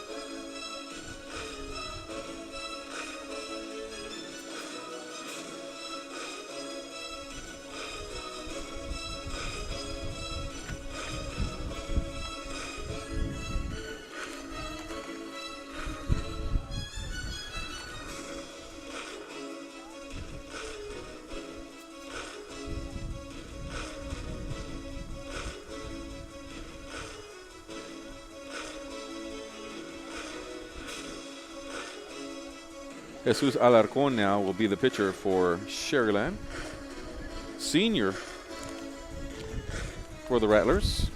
Jesus Alarcon now will be the pitcher for Sharyland. senior for the Rattlers.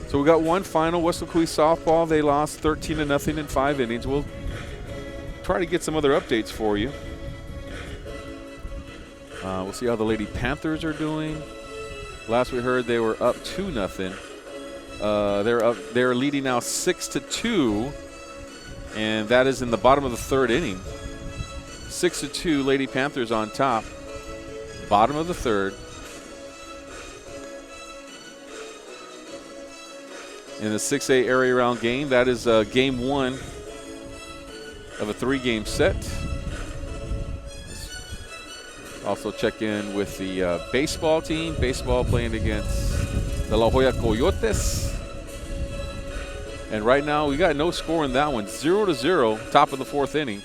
So we got one final. Weslaco East softball. They lost 13-0 in 5 innings. We'll try to get some other updates for you. We'll see how the Lady Panthers are doing. Last we heard, they were up 2-0. They're leading now 6-2, and that is in the bottom of the 3rd inning. 6-2, Lady Panthers on top. Bottom of the 3rd. In the 6A area round game, that is game 1 of a 3-game set. Also check in with the baseball team. Baseball playing against the La Jolla Coyotes. And right now we got no score in that one. 0-0, top of the 4th inning.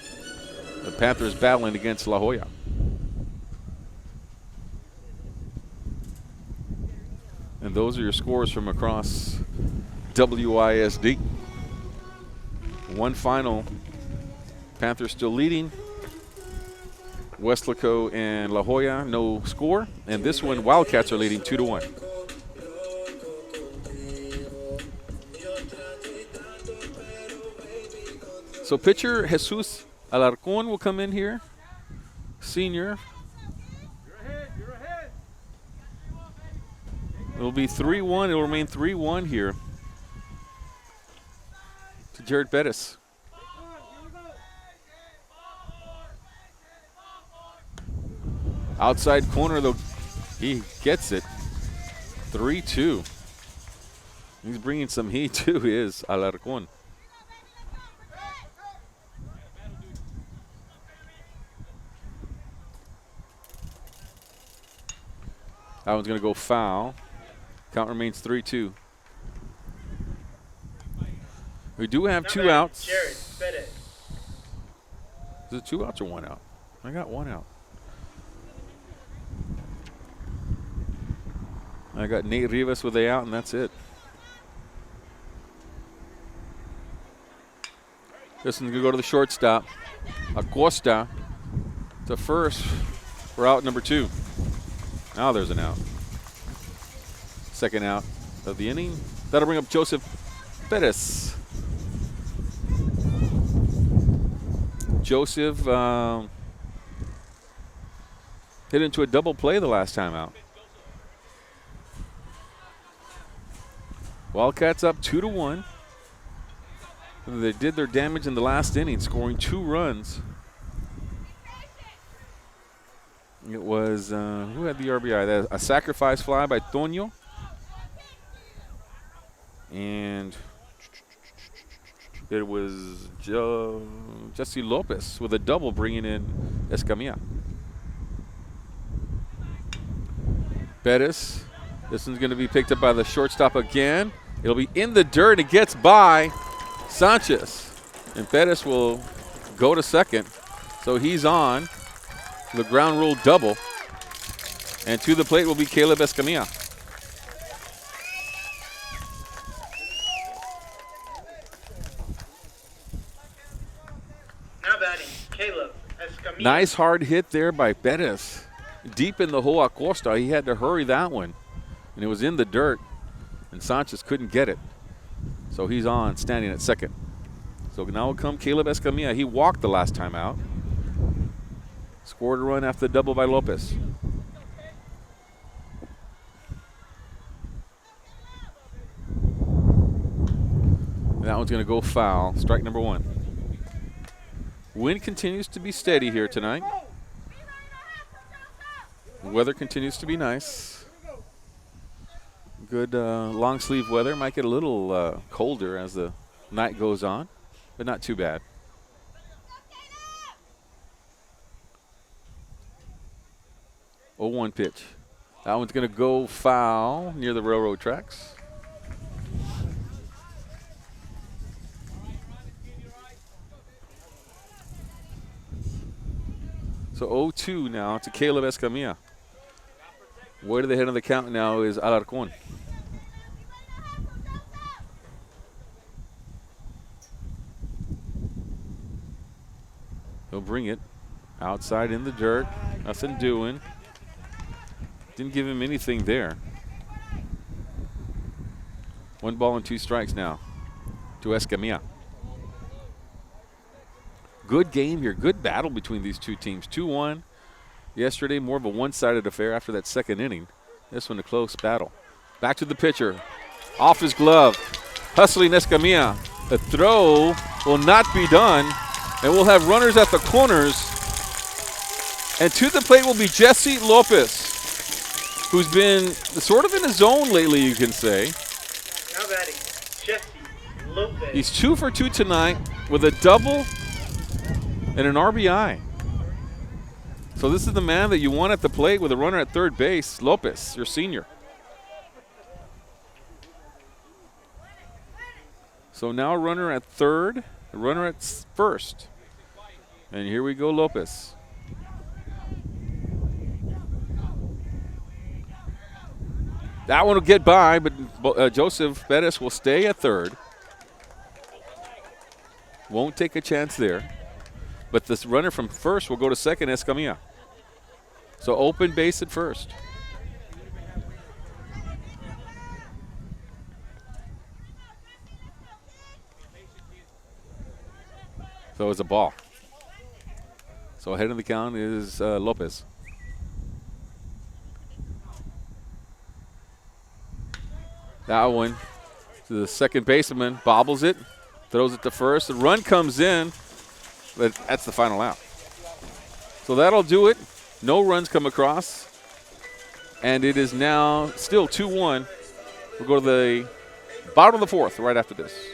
The Panthers battling against La Jolla. And those are your scores from across WISD. One final. Panthers still leading. Weslaco and La Jolla, no score. And this one, Wildcats are leading 2-1. So pitcher Jesus Alarcon will come in here. Senior. You're ahead. It'll be 3-1. It'll remain 3-1 here to Jared Bettis. Outside corner, though, he gets it. 3-2. He's bringing some heat, too, is Alarcon. That one's going to go foul. Count remains 3-2. We do have 2 outs. Jared Bettis. Is it 2 outs or 1 out? I got 1 out. I got Nate Rivas with a out, and that's it. This one's going to go to the shortstop. Acosta to first for out number 2. Now there's an out. Second out of the inning. That'll bring up Joseph Bettis. Joseph hit into a double play the last time out. Wildcats up 2-1. They did their damage in the last inning, scoring 2 runs. It was, who had the RBI? A sacrifice fly by Toño. And it was Jesse Lopez with a double bringing in Escamilla. Bettis. This one's going to be picked up by the shortstop again. It'll be in the dirt. It gets by Sanchez. And Bettis will go to second. So he's on the ground rule double. And to the plate will be Caleb Escamilla. Now batting, Caleb Escamilla. Nice hard hit there by Bettis. Deep in the hole, Acosta. He had to hurry that one. And it was in the dirt, and Sanchez couldn't get it. So he's on, standing at second. So now will come Caleb Escamilla. He walked the last time out. Scored a run after the double by Lopez. And that one's going to go foul. Strike number 1. Wind continues to be steady here tonight. The weather continues to be nice. Good long sleeve weather. Might get a little colder as the night goes on, but not too bad. Oh, 1 pitch. That one's going to go foul near the railroad tracks. So 0-2 now to Caleb Escamilla. Way to the head of the count now is Alarcon. He'll bring it outside in the dirt. Nothing doing. Didn't give him anything there. 1 ball and 2 strikes now to Escamilla. Good game here. Good battle between these two teams. 2-1. Yesterday, more of a one-sided affair after that second inning. This one, a close battle. Back to the pitcher. Off his glove. Hustling Escamilla. The throw will not be done. And we'll have runners at the corners. And to the plate will be Jesse Lopez, who's been sort of in his zone lately, you can say. Now batting, Jesse Lopez. He's 2 for 2 tonight with a double and an RBI. So this is the man that you want at the plate with a runner at third base, Lopez, your senior. So now a runner at third, a runner at first. And here we go, Lopez. That one will get by, but Joseph Bettis will stay at third. Won't take a chance there. But this runner from first will go to second, Escamilla. So open base at first. So it's a ball. So ahead of the count is Lopez. That one to the second baseman, bobbles it, throws it to first. The run comes in, but that's the final out. So that'll do it. No runs come across. And it is now still 2-1. We'll go to the bottom of the fourth right after this.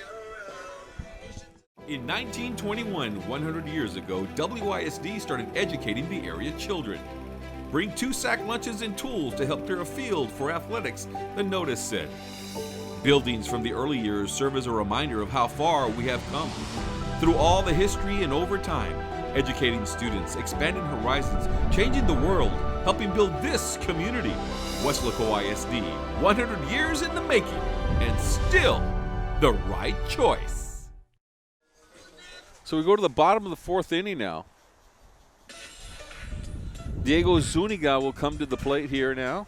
In 1921, 100 years ago, WISD started educating the area children. Bring 2-sack lunches and tools to help clear a field for athletics, the notice said. Buildings from the early years serve as a reminder of how far we have come. Through all the history and over time, educating students, expanding horizons, changing the world, helping build this community. Weslaco ISD, 100 years in the making, and still the right choice. So we go to the bottom of the fourth inning now. Diego Zuniga will come to the plate here now.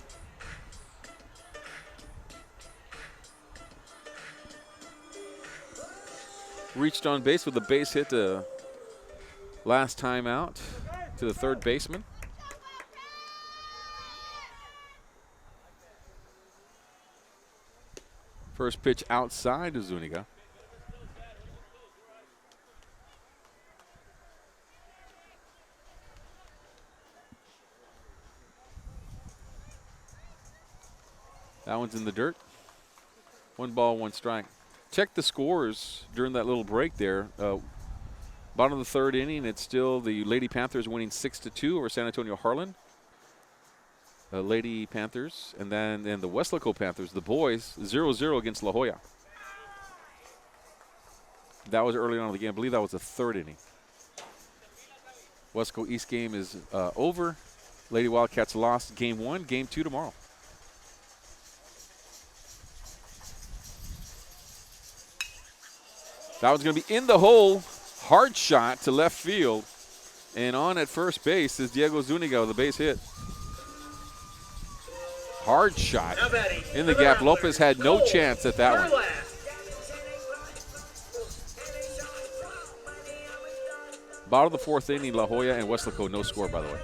Reached on base with a base hit last time out to the third baseman. First pitch outside to Zuniga. That one's in the dirt. 1 ball, 1 strike. Check the scores during that little break there. Bottom of the third inning, it's still the Lady Panthers winning 6-2 over San Antonio Harlan. Lady Panthers, and then the Weslaco Panthers, the boys, 0-0 against La Jolla. That was early on in the game. I believe that was the third inning. Wesco East game is over. Lady Wildcats lost game 1, game 2 tomorrow. That was going to be in the hole. Hard shot to left field. And on at first base is Diego Zuniga with a base hit. Hard shot in the gap. Lopez had no chance at that one. Bottom of the fourth inning, La Jolla and Weslaco, no score, by the way.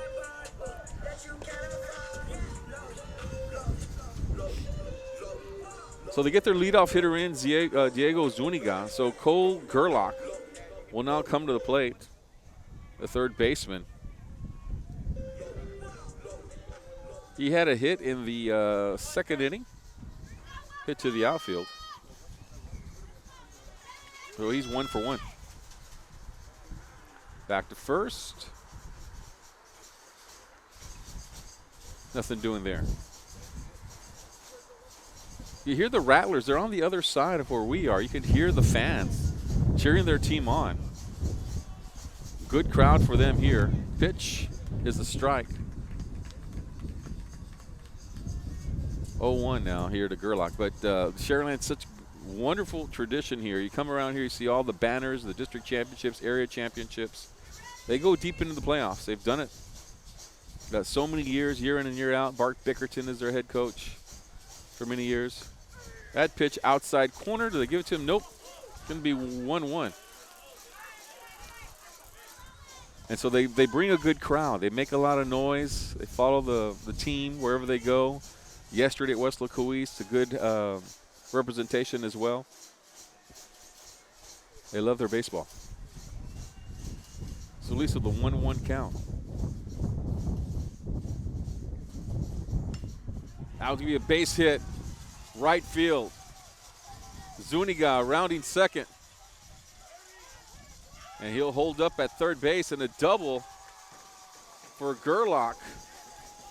So they get their leadoff hitter in, Diego Zuniga. So Cole Gerlach will now come to the plate, the third baseman. He had a hit in the second inning, hit to the outfield. So he's 1 for 1. Back to first. Nothing doing there. You hear the Rattlers. They're on the other side of where we are. You can hear the fans cheering their team on. Good crowd for them here. Pitch is a strike. 0-1 now here to Gerlach. But Sharyland's such wonderful tradition here. You come around here, you see all the banners, the district championships, area championships. They go deep into the playoffs. They've done it Got so many years, year in and year out. Bart Bickerton is their head coach for many years. That pitch outside corner. Do they give it to him? Nope. It's going to be 1-1. And so they bring a good crowd. They make a lot of noise. They follow the team wherever they go. Yesterday at Weslaco East, a good representation as well. They love their baseball. So at least with the 1-1 count. That was going to be a base hit. Right field. Zuniga rounding second. And he'll hold up at third base, and a double for Gerlach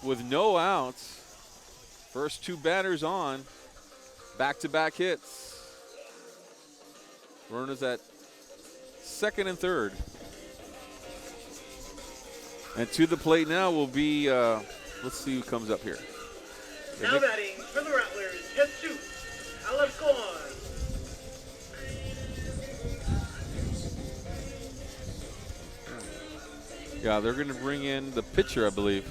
with no outs. First two batters on, back-to-back hits. Runners at second and third. And to the plate now will be, let's see who comes up here. Now batting for the Rattlers, Jesus Alarcon. Yeah, they're going to bring in the pitcher, I believe.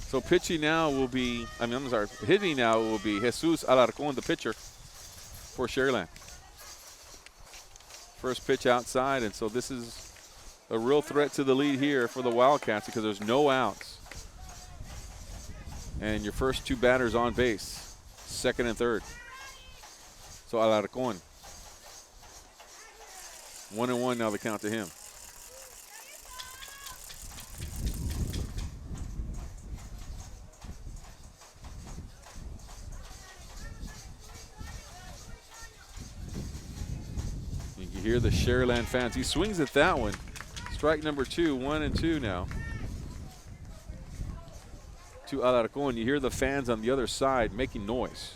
So pitching now will be, hitting now will be Jesus Alarcon, the pitcher for Sharyland. First pitch outside, and so this is a real threat to the lead here for the Wildcats because there's no outs. And your first two batters on base, second and third. So Alarcon. 1-1 now the count to him. You can hear the Sharyland fans. He swings at that one. Strike number 2, 1-2 now. To Alarcon. You hear the fans on the other side making noise.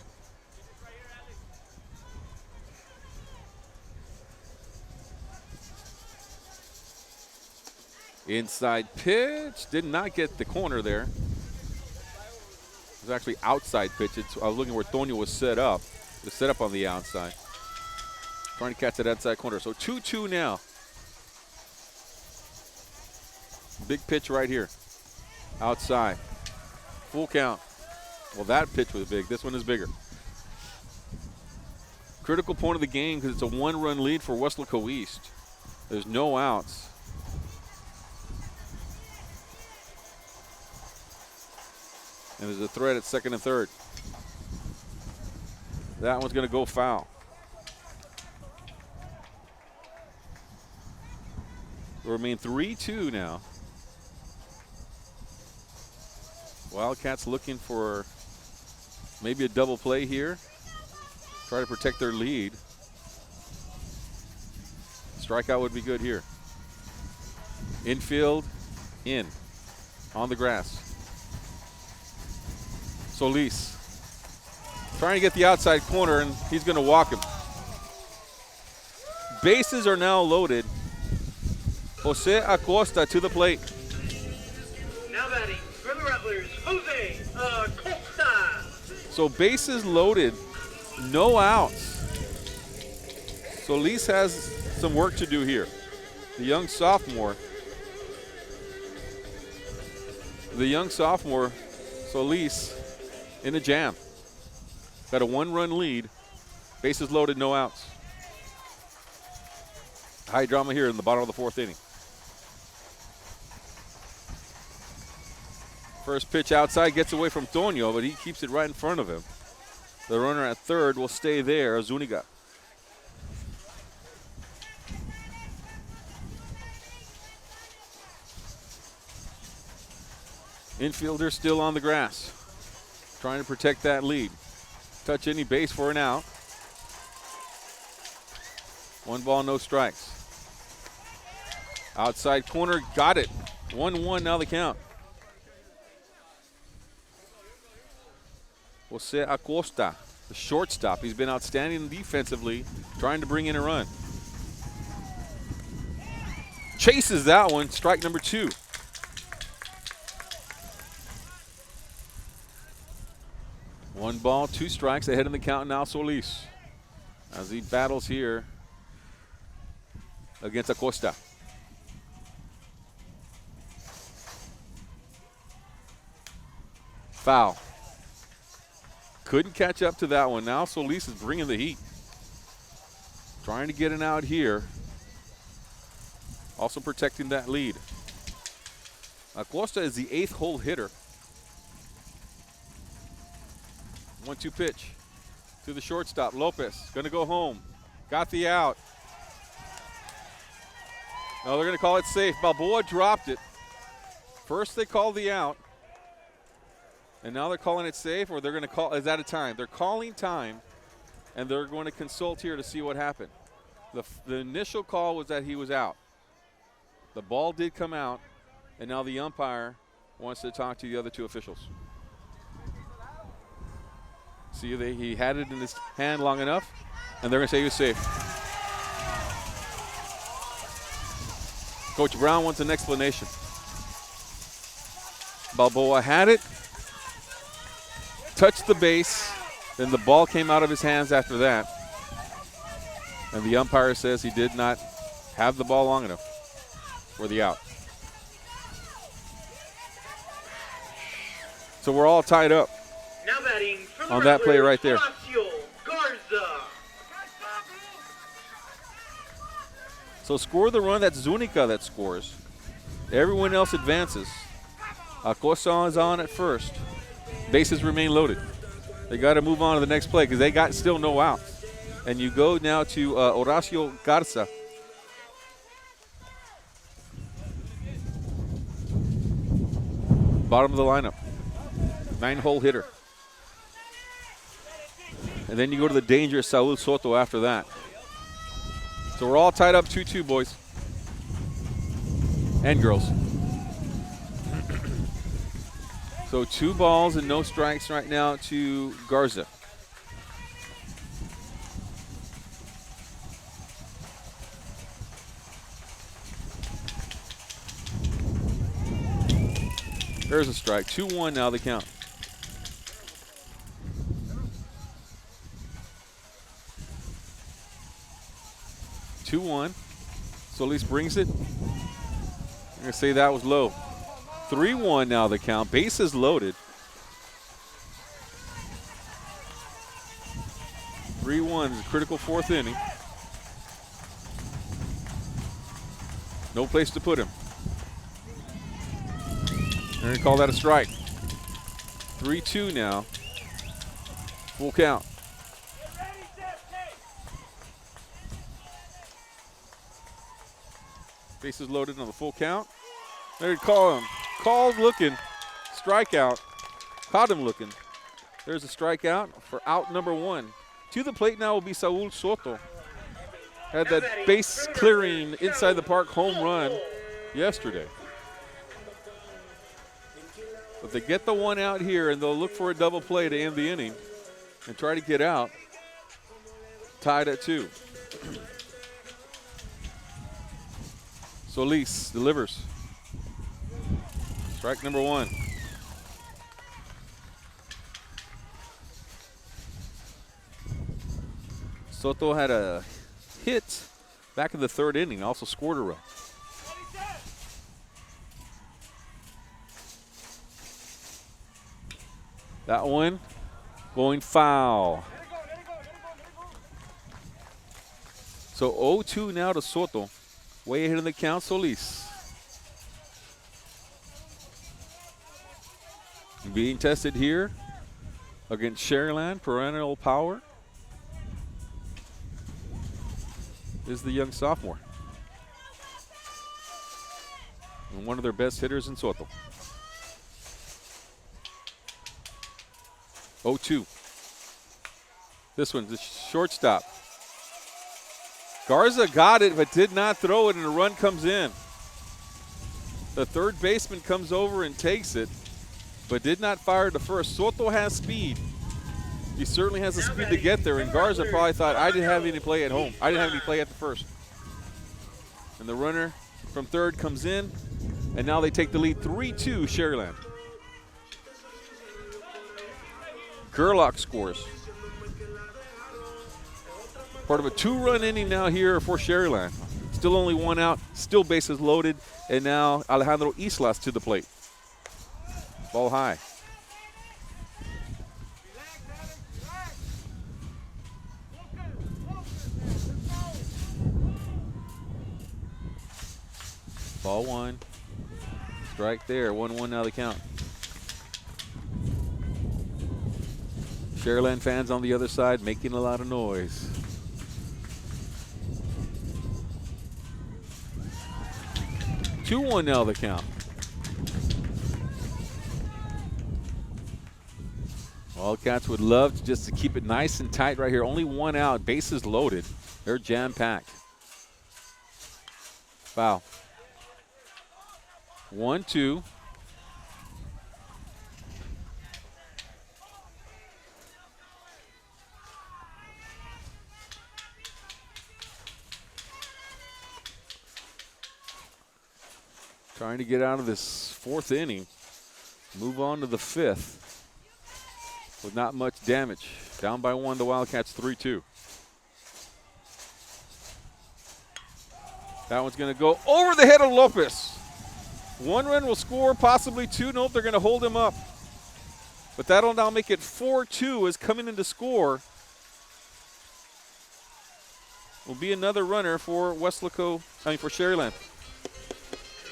Inside pitch, did not get the corner there. It was actually outside pitch. I was looking where Tonio was set up. It was set up on the outside. Trying to catch that outside corner. So 2-2 now. Big pitch right here. Outside. Full count. Well, that pitch was big. This one is bigger. Critical point of the game because it's a 1-run lead for Weslaco East. There's no outs. And there's a threat at second and third. That one's going to go foul. It remain 3-2 now. Wildcats looking for maybe a double play here. Try to protect their lead. Strikeout would be good here. Infield, in. On the grass. Solis trying to get the outside corner, and he's going to walk him. Bases are now loaded. Jose Acosta to the plate. Now batting for the Rattlers, Jose Acosta. So bases loaded, no outs. Solis has some work to do here. The young sophomore, Solis, in a jam. Got a 1-run lead. Bases loaded, no outs. High drama here in the bottom of the 4th inning. First pitch outside, gets away from Tonio, but he keeps it right in front of him. The runner at third will stay there, Zuniga. Infielder still on the grass. Trying to protect that lead. Touch any base for an out. 1 ball, no strikes. Outside corner, got it. 1-1 now the count. Jose Acosta, the shortstop. He's been outstanding defensively, trying to bring in a run. Chases that one, strike number 2. One ball, 2 strikes, ahead in the count now, Solis. as he battles here against Acosta. Foul. Couldn't catch up to that one. Now Solis is bringing the heat. Trying to get it out here. Also protecting that lead. Acosta is the 8th hole hitter. 1-2 pitch to the shortstop. Lopez going to go home. Got the out. No, they're going to call it safe. Balboa dropped it. First they called the out. And now they're calling it safe, or they're going to call, is that a time? They're calling time, and they're going to consult here to see what happened. The initial call was that he was out. The ball did come out, and now the umpire wants to talk to the other 2 officials. See, he had it in his hand long enough, and they're going to say he was safe. Coach Brown wants an explanation. Balboa had it. Touched the base, then the ball came out of his hands after that. And the umpire says he did not have the ball long enough for the out. So we're all tied up Now batting from the on that play Rattlers, right there. Horacio Garza. So score the run, that's Zúñiga that scores. Everyone else advances. Acosta is on at first. Bases remain loaded. They got to move on to the next play because they got still no outs. And you go now to Horacio Garza. Bottom of the lineup. 9-hole hitter. And then you go to the dangerous Saúl Soto after that. So we're all tied up 2-2, boys. And girls. So 2 balls and no strikes right now to Garza. There's a strike. 2-1 now the count. Solis brings it. I'm going to say that was low. 3-1 now the count. Bases loaded. 3-1 is a critical 4th inning. No place to put him. They're going to call that a strike. 3-2 now. Full count. Bases loaded on the full count. They're going to call him. Called looking. Strikeout. Caught him looking. There's a strikeout for out number 1. To the plate now will be Saúl Soto. Had that base clearing inside the park home run yesterday. But they get the one out here, and they'll look for a double play to end the inning and try to get out. Tied at 2. Solis delivers. Strike number 1. Soto had a hit back in the 3rd inning, also scored a run. That one going foul. So 0-2 now to Soto. Way ahead of the count, Solis. Being tested here against Sharyland, perennial power, is the young sophomore. And one of their best hitters in Soto. 0-2. This one's the shortstop. Garza got it but did not throw it, and a run comes in. The third baseman comes over and takes it, but did not fire to first. Soto has speed. He certainly has the speed to get there, and Garza probably thought, I didn't have any play at home. I didn't have any play at the first. And the runner from third comes in, and now they take the lead 3-2 Sharyland. Gerlach scores. Part of a 2-run inning now here for Sharyland. Still only 1 out, still bases loaded, and now Alejandro Islas to the plate. Ball high. Ball 1. Strike there. 1-1 now the count. Sharyland fans on the other side making a lot of noise. Two 2-1 now the count. Wildcats would love just to keep it nice and tight right here. Only 1 out, bases loaded. They're jam-packed. Foul. 1-2. Trying to get out of this 4th inning. Move on to the 5th with not much damage. Down by 1, the Wildcats 3-2. That one's going to go over the head of Lopez. 1 run will score, possibly 2. Nope, they're going to hold him up. But that'll now make it 4-2 as coming in to score will be another runner for Weslaco, for Sharyland.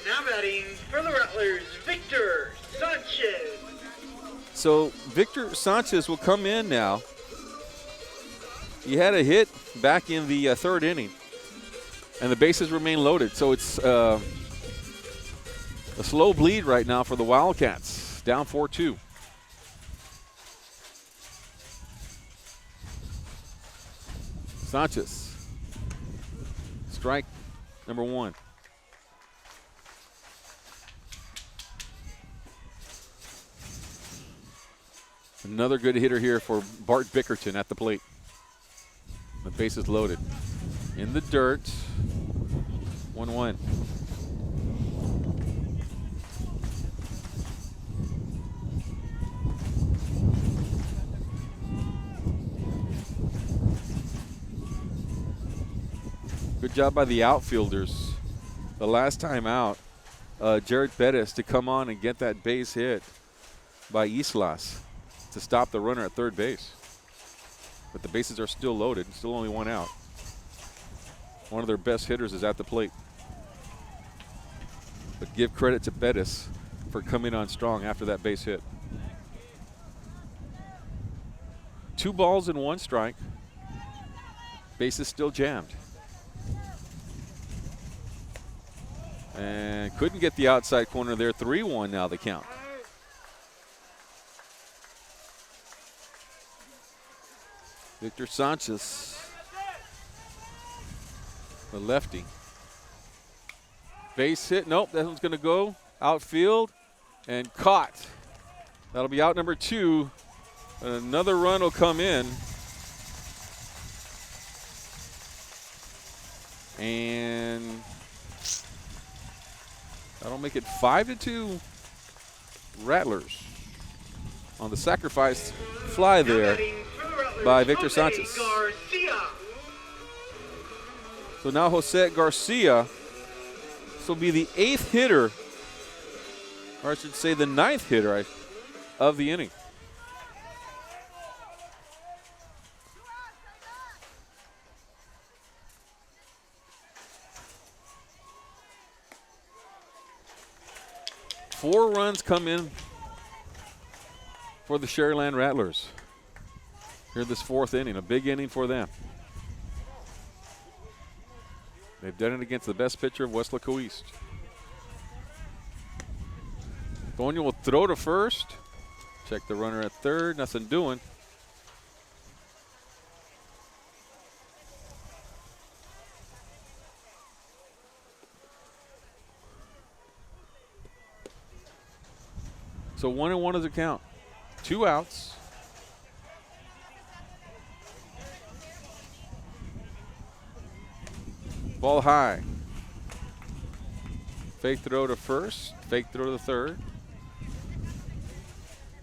Now batting for the Rattlers, Victor Sanchez. So Victor Sanchez will come in now. He had a hit back in the 3rd inning, and the bases remain loaded. So it's a slow bleed right now for the Wildcats, down 4-2. Sanchez, strike number 1. Another good hitter here for Bart Bickerton at the plate. The base is loaded. In the dirt, 1-1. Good job by the outfielders. The last time out, Jared Bettis to come on and get that base hit by Islas to stop the runner at 3rd base. But the bases are still loaded, still only 1 out. One of their best hitters is at the plate. But give credit to Bettis for coming on strong after that base hit. 2 balls and 1 strike. Base is still jammed. And couldn't get the outside corner there. 3-1 now the count. Victor Sanchez, the lefty. Base hit, nope, that one's gonna go outfield and caught. That'll be out number 2. Another run will come in. And that'll make it 5-2 Rattlers on the sacrifice fly there by Victor Sanchez. So now Jose Garcia, this will be the 8th hitter, or I should say the 9th hitter of the inning. Four runs come in for the Sharyland Rattlers here this 4th inning, a big inning for them. They've done it against the best pitcher of Weslaco East. Toño will throw to first. Check the runner at 3rd, nothing doing. So 1-1 is the count. 2 outs. Ball high. Fake throw to first, fake throw to 3rd.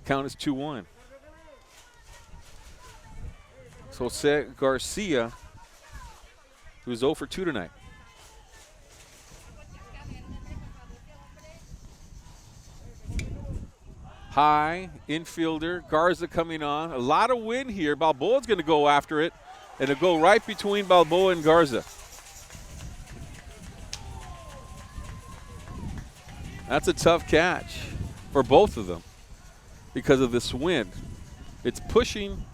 Count is 2-1. So Jose Garcia who's 0 for 2 tonight. High infielder, Garza coming on. A lot of wind here. Balboa's going to go after it, and it'll go right between Balboa and Garza. That's a tough catch for both of them because of this wind. It's pushing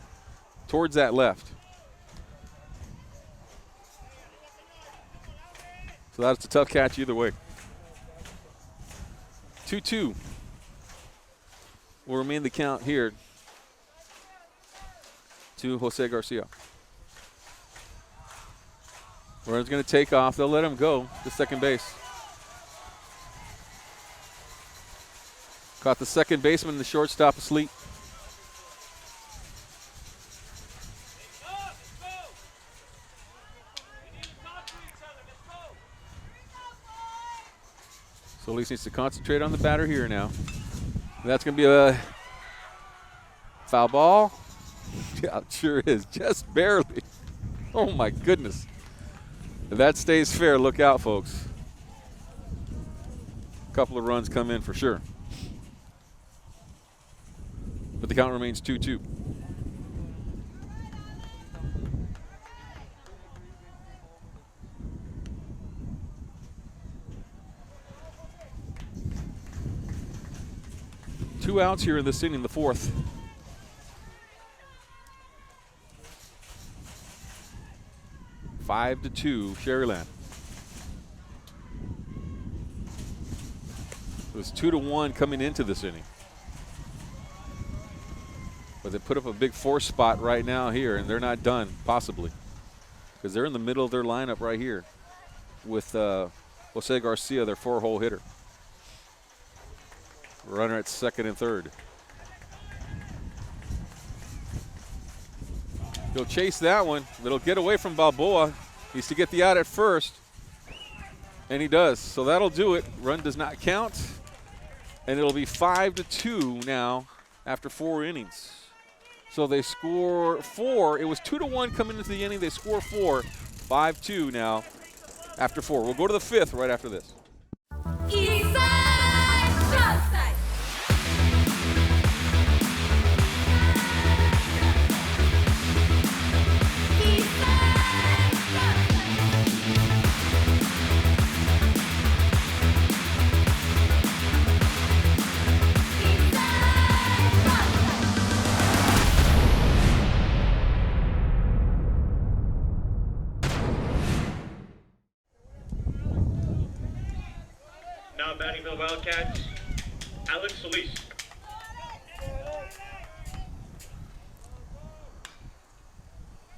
towards that left. So that's a tough catch either way. 2-2 will remain the count here to Jose Garcia. Runner's going to take off. They'll let him go to second base. Caught the second baseman and the shortstop asleep. Solis needs to concentrate on the batter here now. That's going to be a foul ball. Yeah, it sure is. Just barely. Oh, my goodness. If that stays fair, look out, folks. A couple of runs come in for sure. But the count remains 2-2. Two outs here in this inning, the fourth. Five to 2, Sharyland. It was 2-1 coming into this inning. But they put up a big four spot right now here, and they're not done, possibly. Because they're in the middle of their lineup right here with Jose Garcia, their 4-hole hitter. Runner at second and third. He'll chase that one. It'll get away from Balboa. Needs to get the out at first. And he does. So that'll do it. Run does not count. And it'll be 5-2 now after 4 innings. So they score 4. It was 2-1 coming into the inning. They score 4. 5-2 now after 4. We'll go to the 5th right after this. Now batting for the Wildcats, Solis.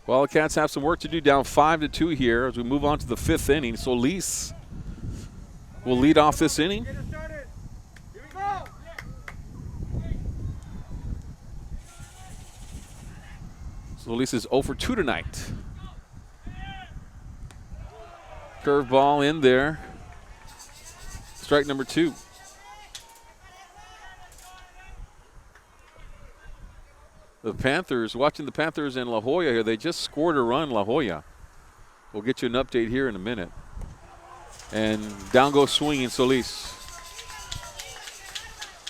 Wildcats have some work to do, down 5-2 here as we move on to the 5th inning. Solis will lead off this inning. Get it started. Here we go. Solis is 0 for 2 tonight. Curveball in there. Strike number 2. The Panthers, watching the Panthers and La Jolla here, they just scored a run, La Jolla. We'll get you an update here in a minute. And down goes swinging Solis.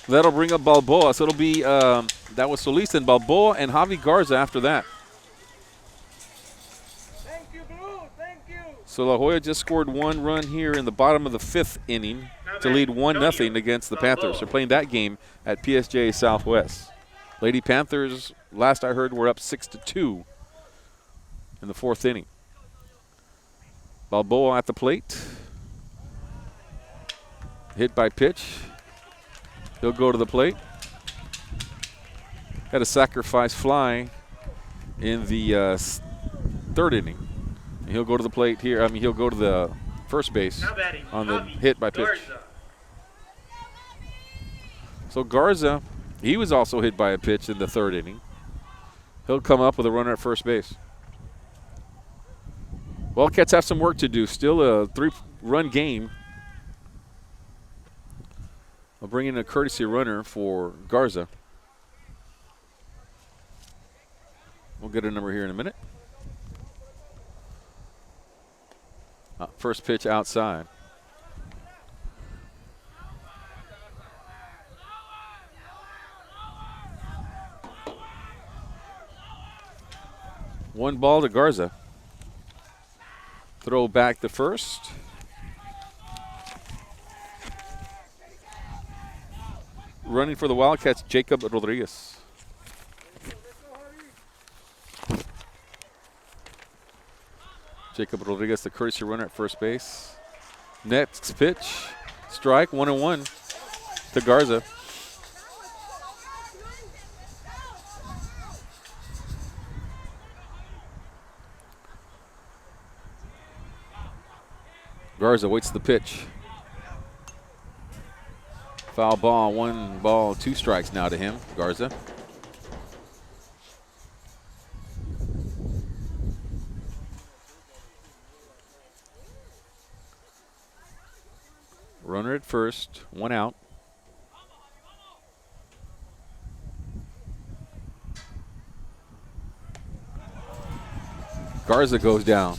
That'll bring up Balboa. So it'll be, that was Solis and Balboa and Javi Garza after that. Thank you, Blue. Thank you. So La Jolla just scored 1 run here in the bottom of the 5th inning to lead 1-0 against the Panthers. They're playing that game at PSJ Southwest. Lady Panthers, last I heard, were up 6-2 in the 4th inning. Balboa at the plate. Hit by pitch. He'll go to the plate. Had a sacrifice fly in the 3rd inning. And he'll go to the plate here. I mean, he'll go to the first base on the hit by pitch. Garza. So Garza, he was also hit by a pitch in the 3rd inning. He'll come up with a runner at first base. Wildcats have some work to do. Still a 3-run game. I'll bring in a courtesy runner for Garza. We'll get a number here in a minute. First pitch outside. One ball to Garza. Throw back to first. Running for the Wildcats, Jacob Rodriguez. Jacob Rodriguez, the courtesy runner at first base. Next pitch, strike, 1-1 to Garza. Garza waits the pitch. Foul ball, 1 ball, 2 strikes now to him, Garza. Runner at first, 1 out. Garza goes down.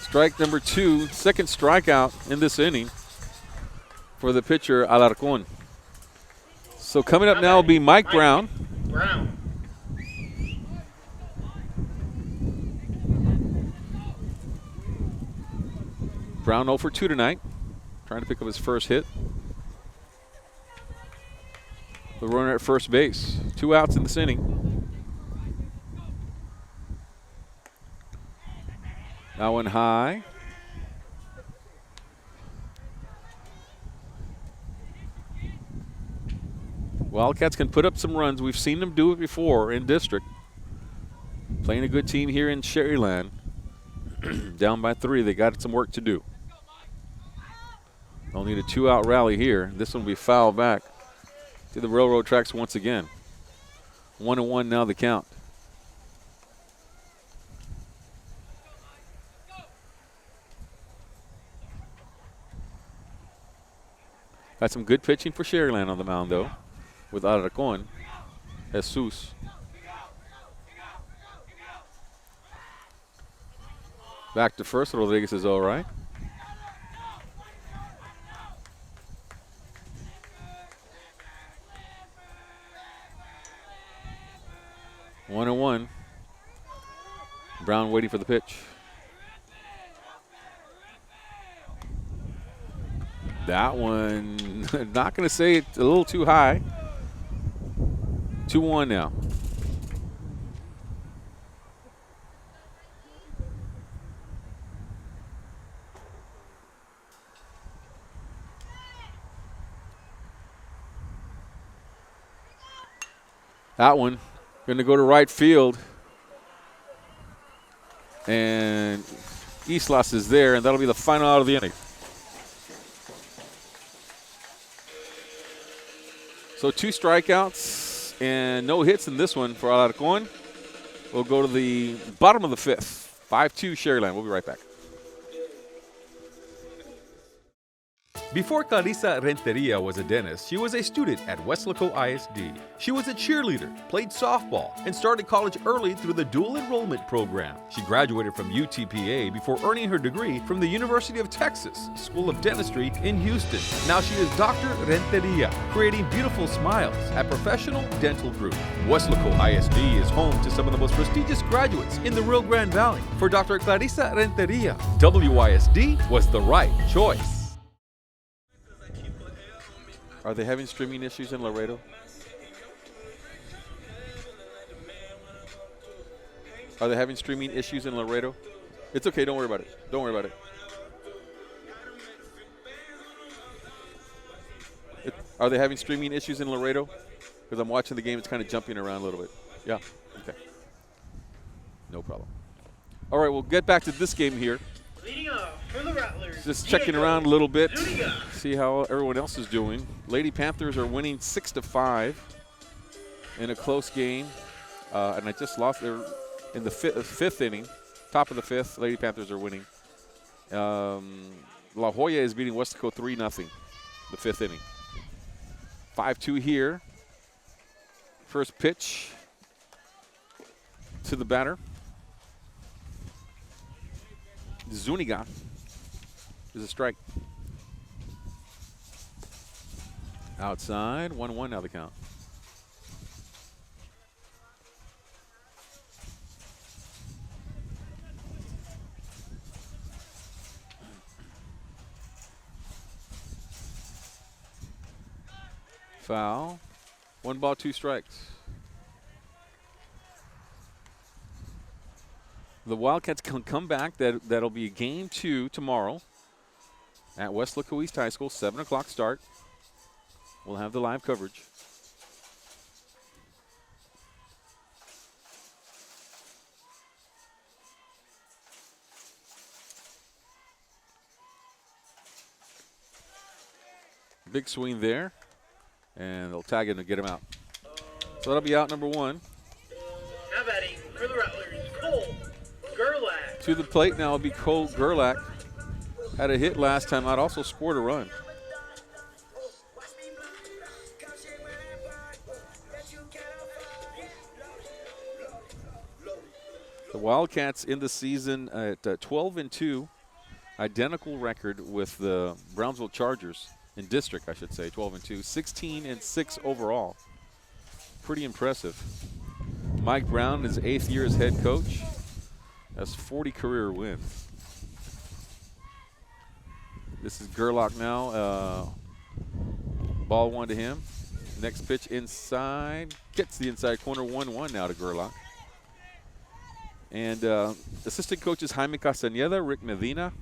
Strike number 2, second strikeout in this inning for the pitcher Alarcon. So coming up now will be Mike Brown. Brown 0 for 2 tonight, trying to pick up his first hit. The runner at first base, 2 outs in this inning. Now one high. Wildcats can put up some runs. We've seen them do it before in district. Playing a good team here in Sharyland. Down by 3, they got some work to do. They'll need a 2-out rally here. This one will be fouled back to the railroad tracks once again. 1-1 now the count. Got some good pitching for Sharyland on the mound, though, with Alarcon, Jesus. Back to first, Rodriguez is all right. One and one. Brown waiting for the pitch. That one, not going to say it's a little too high. 2-1 now. That one going to go to right field. And Islas is there, and that'll be the final out of the inning. So 2 strikeouts and no hits in this one for Alarcon. We'll go to the bottom of the 5th. 5-2 Sharyland. We'll be right back. Before Clarissa Renteria was a dentist, she was a student at Weslaco ISD. She was a cheerleader, played softball, and started college early through the dual enrollment program. She graduated from UTPA before earning her degree from the University of Texas School of Dentistry in Houston. Now she is Dr. Renteria, creating beautiful smiles at Professional Dental Group. Weslaco ISD is home to some of the most prestigious graduates in the Rio Grande Valley. For Dr. Clarissa Renteria, WISD was the right choice. Are they having streaming issues in Laredo? Are they having streaming issues in Laredo? It's okay. Don't worry about it. Don't worry about it. Are they having streaming issues in Laredo? Because I'm watching the game. It's kind of jumping around a little bit. Yeah. Okay. No problem. All right. We'll get back to this game here. Leading off for the Rattlers. Just checking around a little bit. Zuniga. See how everyone else is doing. Lady Panthers are winning 6-5 in a close game. And I just lost there in the 5th inning. Top of the 5th, Lady Panthers are winning. La Jolla is beating Weslaco 3-0, the 5th inning. 5-2 here. First pitch to the batter. Zuniga is a strike. Outside, 1-1 now the count. Foul. 1 ball, 2 strikes. The Wildcats can come back. That'll be game 2 tomorrow at Weslaco East High School, 7 o'clock start. We'll have the live coverage. Big swing there, and they'll tag him to get him out. So that'll be out number 1. Now batting for the Rattlers, Cole Gerlach. To the plate now will be Cole Gerlach. Had a hit last time out, also scored a run. The Wildcats in the season at 12-2, identical record with the Brownsville Chargers in district, I should say, 12-2, 16-6 overall. Pretty impressive. Mike Brown is 8th year as head coach. Has 40 career wins. This is Gerlach now. Ball 1 to him. Next pitch inside. Gets the inside corner. 1-1 now to Gerlach. And assistant coaches Jaime Castañeda, Rick Medina,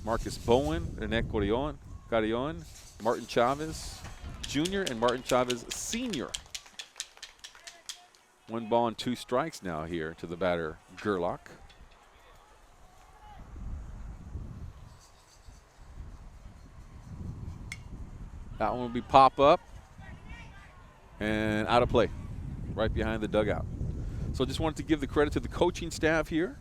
Marcus Bowen, René Carillon, Martin Chavez Jr. and Martin Chavez Sr. 1 ball and 2 strikes now here to the batter, Gerlach. That one will be pop up and out of play, right behind the dugout. So just wanted to give the credit to the coaching staff here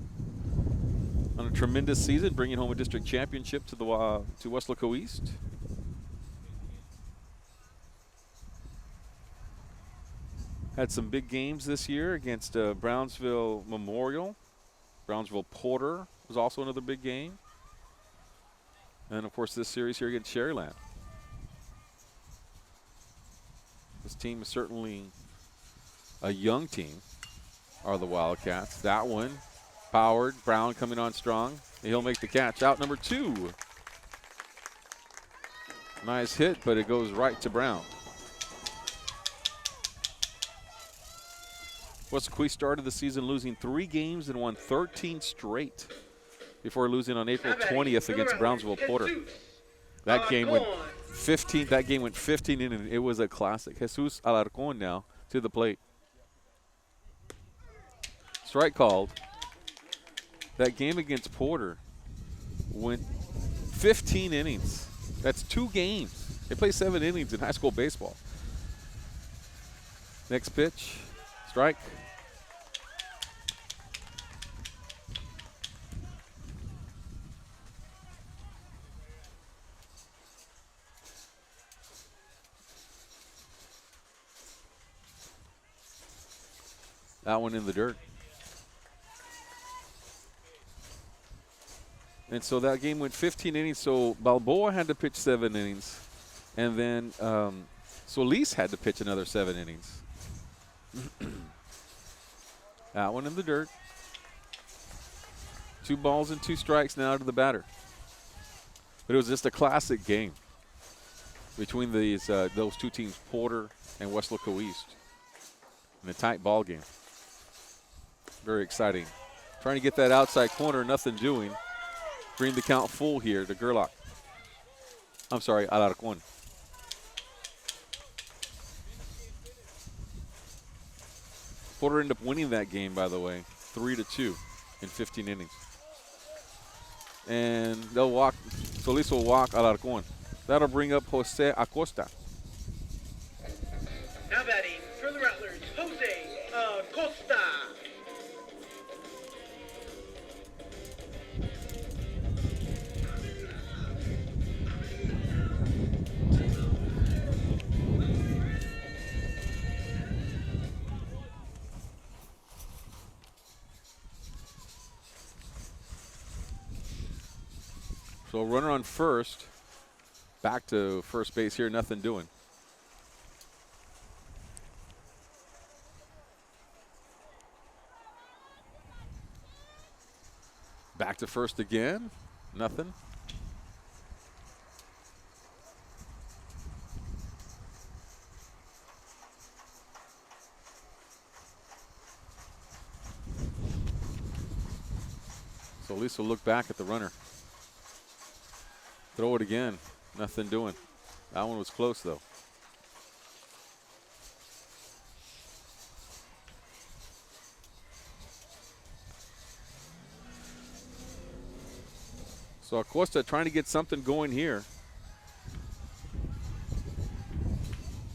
on a tremendous season, bringing home a district championship to the to Weslaco East. Had some big games this year against Brownsville Memorial. Brownsville Porter was also another big game. And of course this series here against Sharyland. This team is certainly a young team, are the Wildcats. That one powered, Brown coming on strong. He'll make the catch. Out number 2. Nice hit, but it goes right to Brown. Weslaco East started the season losing 3 games and won 13 straight before losing on April 20th against Brownsville Porter. That game went 15. That game went 15 innings. It was a classic. Jesus Alarcon now to the plate. Strike called. That game against Porter went 15 innings. That's 2 games. They play 7 innings in high school baseball. Next pitch. Strike. That one in the dirt. And so that game went 15 innings. So Balboa had to pitch 7 innings. And then Solis had to pitch another 7 innings. That one in the dirt. 2 balls and 2 strikes now to the batter. But it was just a classic game between those 2 teams, Porter and Weslaco East. In a tight ball game. Very exciting. Trying to get that outside corner, nothing doing. Bring the count full here to Gerlach. I'm sorry, Alarcon. Porter ended up winning that game, by the way, 3-2 in 15 innings. And they'll walk, Solis will walk Alarcon. That'll bring up Jose Acosta. Now batting for the Rattlers, Jose Acosta. So runner on first. Back to first base here, nothing doing. Back to first again, nothing. So at least we'll look back at the runner. Throw it again, nothing doing. That one was close though. So Acosta trying to get something going here.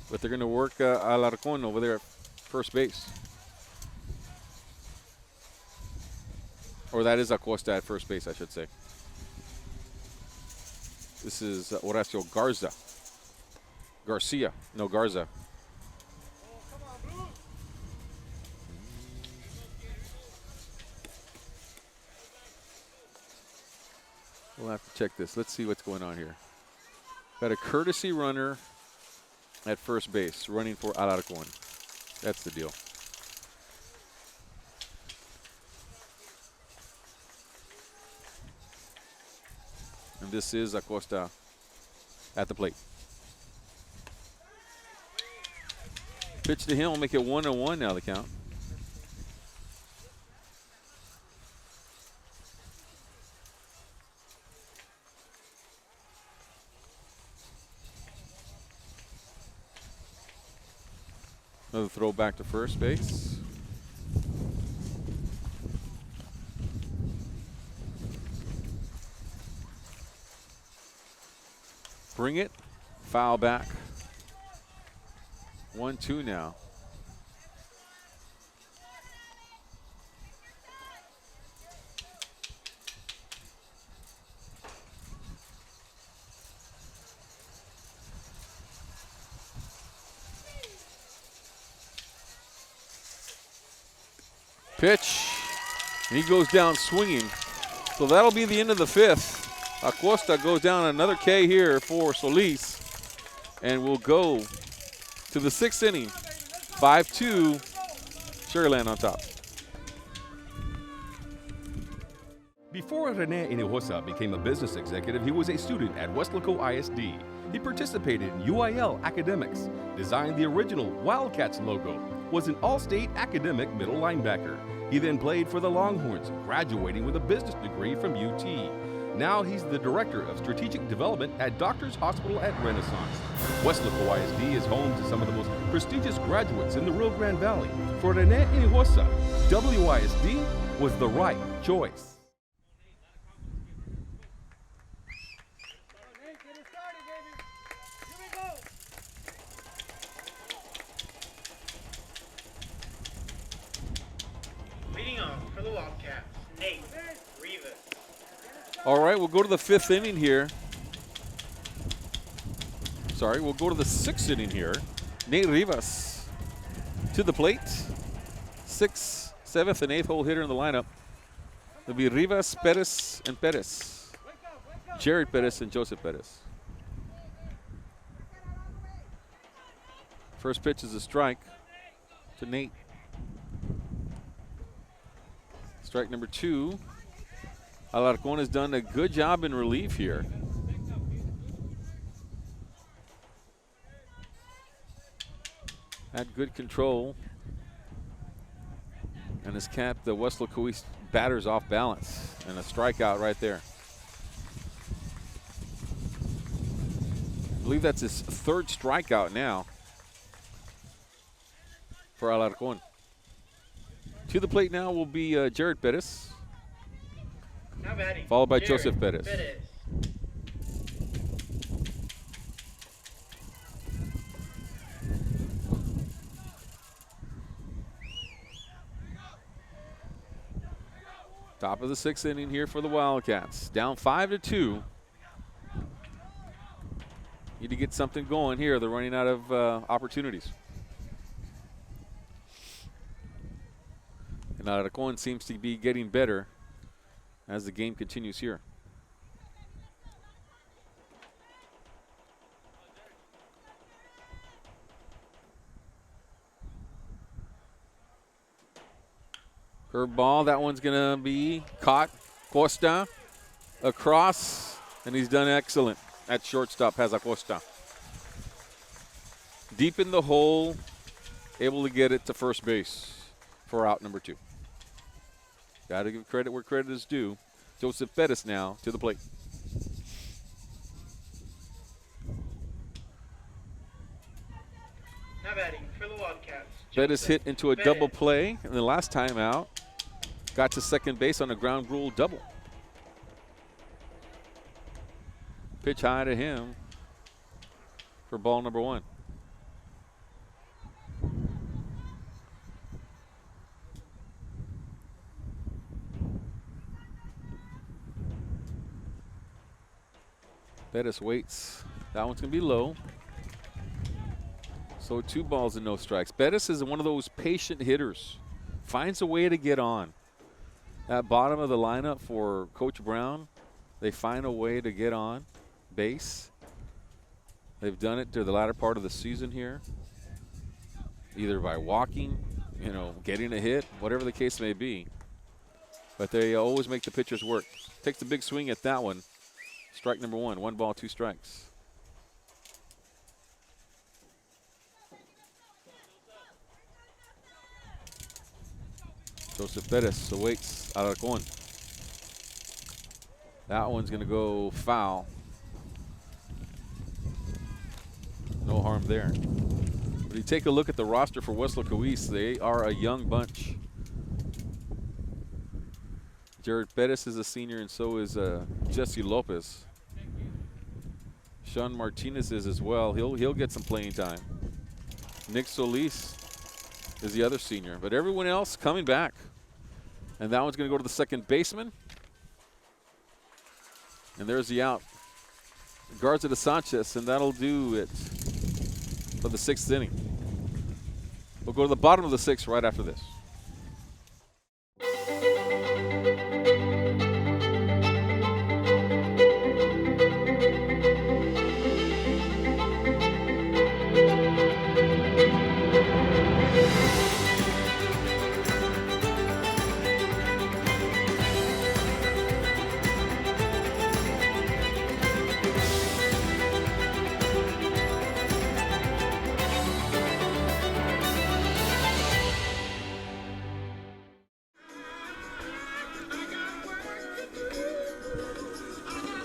But they're going to work Alarcon over there at first base. Or that is Acosta at first base, I should say. This is Horacio Garcia. No, Garza. We'll have to check this. Let's see what's going on here. Got a courtesy runner at first base, running for Alarcon. That's the deal. And this is Acosta at the plate. Pitch to him will make it 1-1 now, the count. Another throw back to first base. Bring it. Foul back. 1-2 now. Pitch, and he goes down swinging. So that'll be the end of the fifth. Acosta goes down another K here for Solis, and we'll go to the sixth inning. 5-2, Sharyland on top. Before Rene Hinojosa became a business executive, he was a student at Weslaco ISD. He participated in UIL academics, designed the original Wildcats logo, was an all-state academic middle linebacker. He then played for the Longhorns, graduating with a business degree from UT. Now he's the Director of Strategic Development at Doctors Hospital at Renaissance. Weslaco ISD is home to some of the most prestigious graduates in the Rio Grande Valley. For Rene Hinojosa, WISD was the right choice. Get it started, baby. Here we go. Leading off for the Wildcats, Nate Rivas. All right, we'll go to the fifth inning here. Sorry, we'll go to the sixth inning here. Nate Rivas to the plate. Sixth, seventh, and eighth hole hitter in the lineup. It'll be Rivas, Bettis, and Bettis. Jared Bettis and Joseph Bettis. First pitch is a strike to Nate. Strike number 2. Alarcon has done a good job in relief here. Had good control and has kept the Weslaco East batters off balance, and a strikeout right there. I believe that's his third strikeout now for Alarcon. To the plate now will be Jared Bettis, Now batting, followed by Jared Joseph Bettis. Top of the sixth inning here for the Wildcats. Down 5-2. Need to get something going here. They're running out of opportunities. And Alarcon seems to be getting better as the game continues here. Curve ball. That one's going to be caught. Costa across, and he's done excellent at shortstop, has Acosta. Deep in the hole, able to get it to first base for out number 2. Got to give credit where credit is due. Joseph Bettis now to the plate. Now batting for the Wildcats. Bettis hit into a Bettis. double play, and the last time out, got to second base on a ground rule double. Pitch high to him for ball number 1. Bettis waits. That one's going to be low. So 2 balls and no strikes. Bettis is one of those patient hitters. Finds a way to get on. At bottom of the lineup for Coach Brown, they find a way to get on base. They've done it to the latter part of the season here, either by walking, getting a hit, whatever the case may be. But they always make the pitchers work. Takes a big swing at that one. Strike number 1, 1 ball, 2 strikes. Joseph Bettis awaits Alarcon. That one's going to go foul. No harm there. But you take a look at the roster for Weslaco East, they are a young bunch. Jared Bettis is a senior, and so is Jesse Lopez. Sean Martinez is as well. He'll get some playing time. Nick Solis is the other senior, but everyone else coming back. And that one's going to go to the second baseman. And there's the out. Garza de Sanchez, and that'll do it for the 6th inning. We'll go to the bottom of the 6th right after this.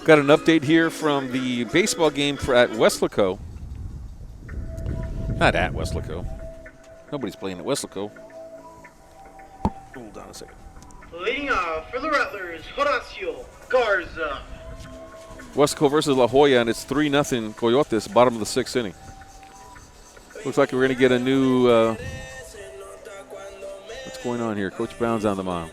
Got an update here from the baseball game at Weslaco. Not at Weslaco. Nobody's playing at Weslaco. Hold on a second. Leading off for the Rattlers, Horacio Garza. Weslaco versus La Jolla, and it's 3-0 Coyotes, bottom of the 6th inning. Looks like we're going to get a new what's going on here? Coach Brown's on the mound.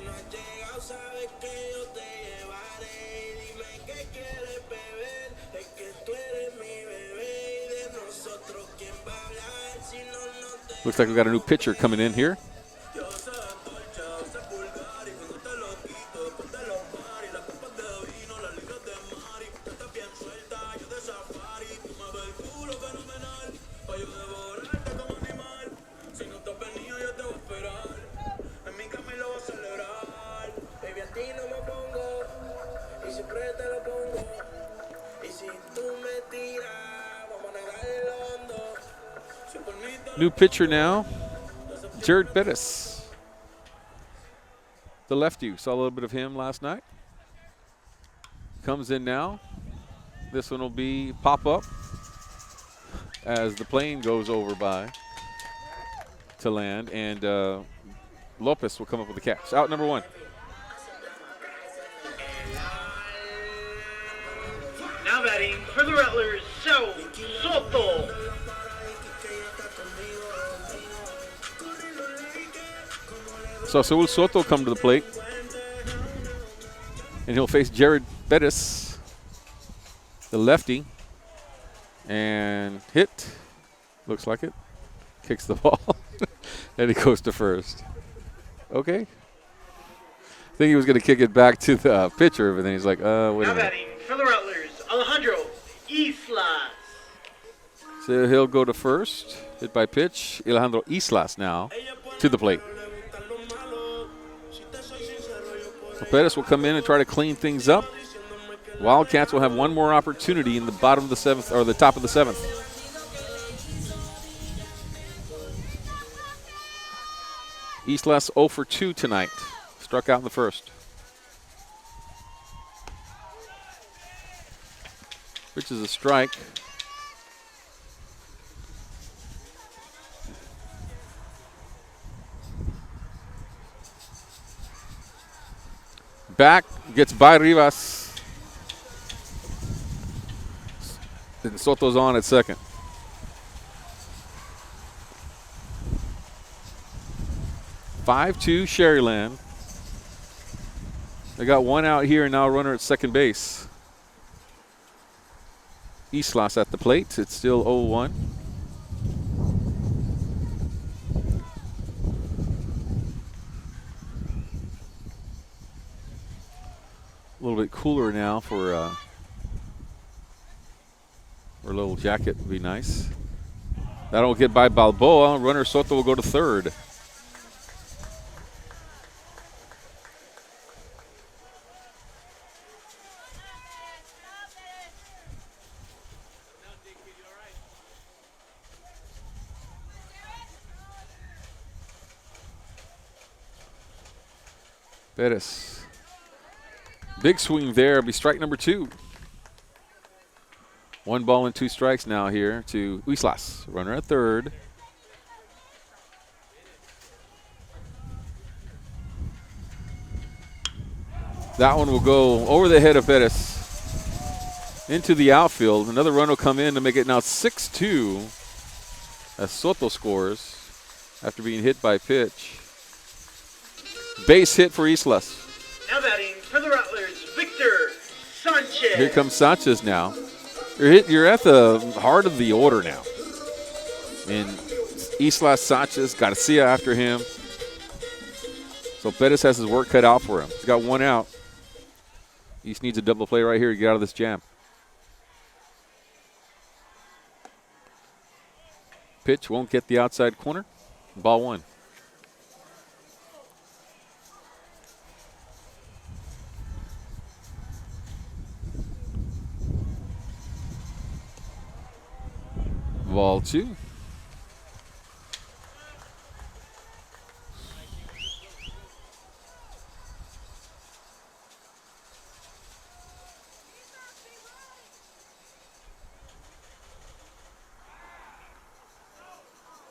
Looks like we got a new pitcher coming in here. New pitcher now, Jared Bettis. The lefty, saw a little bit of him last night. Comes in now. This one will be pop up as the plane goes over by to land, and Lopez will come up with the catch. Out number 1. Now batting for the Rattlers, Soto. So Saul Soto come to the plate, and he'll face Jared Bettis, the lefty, and hit. Looks like it. Kicks the ball, and he goes to first. Okay. I think he was going to kick it back to the pitcher, but then he's like, wait a Now minute. batting for the Rattlers, Alejandro Islas. So he'll go to first. Hit by pitch. Alejandro Islas now to the plate. Bettis will come in and try to clean things up. Wildcats will have one more opportunity in the bottom of the 7th, or the top of the 7th. East-Less 0 for 2 tonight. Struck out in the first. Which is a strike. Back, gets by Rivas. And Soto's on at second. (5-2) Sharyland. They got one out here and now a runner at second base. Islas at the plate. It's still 0-1. A little bit cooler now for a little jacket would be nice. That'll get by Balboa. Runner Soto will go to third. Bettis. Big swing there. Be strike number 2. 1 ball and 2 strikes now here to Islas. Runner at third. That one will go over the head of Bettis into the outfield. Another run will come in to make it now 6-2 as Soto scores after being hit by pitch. Base hit for Islas. Now batting for the Rattlers, Victor Sanchez. Here comes Sanchez now. You're at the heart of the order now. And Islas, Sanchez, Garcia after him. So Bettis has his work cut out for him. He's got one out. He just needs a double play right here to get out of this jam. Pitch won't get the outside corner. Ball 1. Ball 2.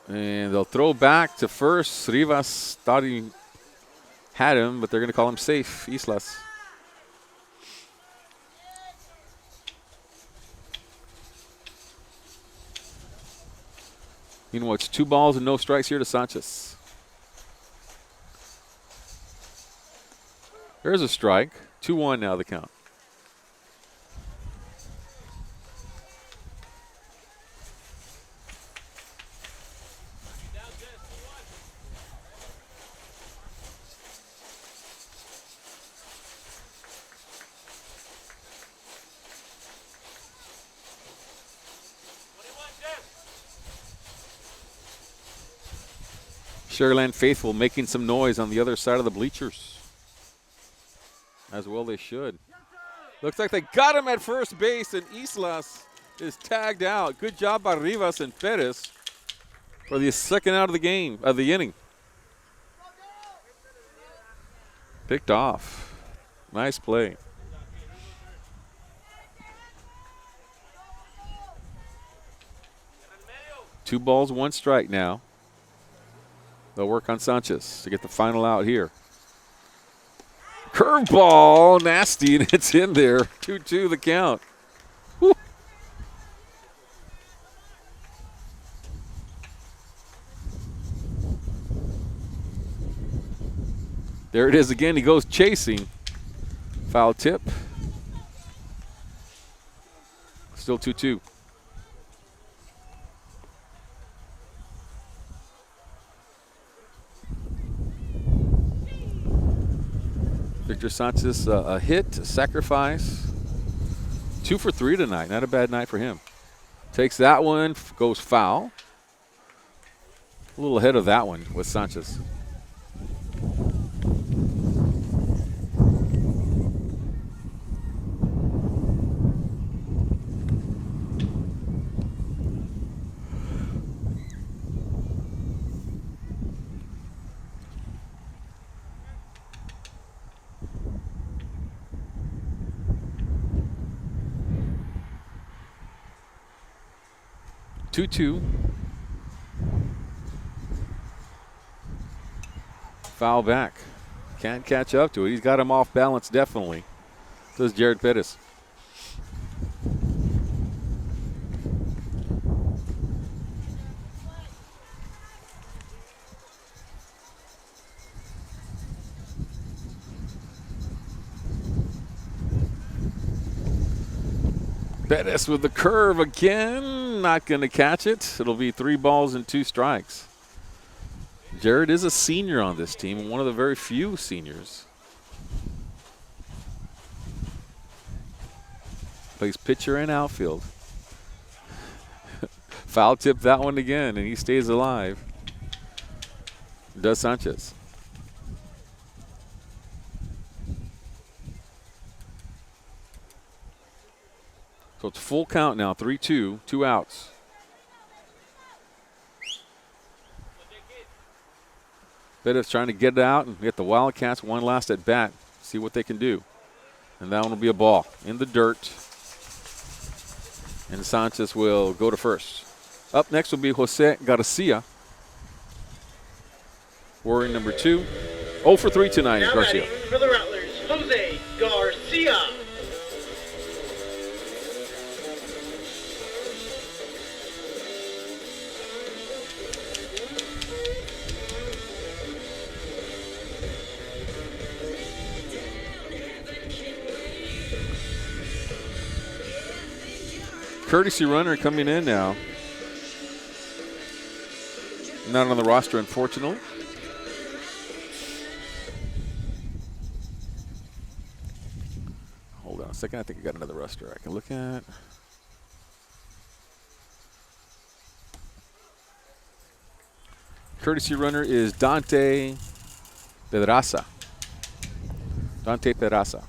And they'll throw back to first. Rivas thought he had him, but they're going to call him safe. Islas. You know, it's 2 balls and no strikes here to Sanchez. There's a strike. 2-1 now the count. Sharyland faithful making some noise on the other side of the bleachers. As well they should. Looks like they got him at first base, and Islas is tagged out. Good job by Rivas and Bettis for the second out of the game, of the inning. Picked off. Nice play. Two balls, 1 strike now. They'll work on Sanchez to get the final out here. Curveball, nasty, and it's in there. 2-2 the count. Whew. There it is again. He goes chasing. Foul tip. Still 2-2. Victor Sanchez, a hit, a sacrifice. 2 for 3 tonight. Not a bad night for him. Takes that one, goes foul. A little ahead of that one with Sanchez. 2-2. Foul back. Can't catch up to it. He's got him off balance, definitely. Does Jared Bettis. Bettis with the curve again. Not going to catch it. It'll be 3 balls and 2 strikes. Jared is a senior on this team, one of the very few seniors. Plays pitcher and outfield. Foul tip that one again, and he stays alive. Does Sanchez. So it's full count now, 3-2, 2 outs. Bettis trying to get it out and get the Wildcats one last at bat, see what they can do. And that one will be a ball in the dirt. And Sanchez will go to first. Up next will be Jose Garcia. Warrior number 2. 0 for 3 tonight, Now Garcia. batting for the Rattlers, Jose Garcia. Courtesy runner coming in now. Not on the roster, unfortunately. Hold on a second. I think I got another roster I can look at. Courtesy runner is Dante Pedraza. Dante Pedraza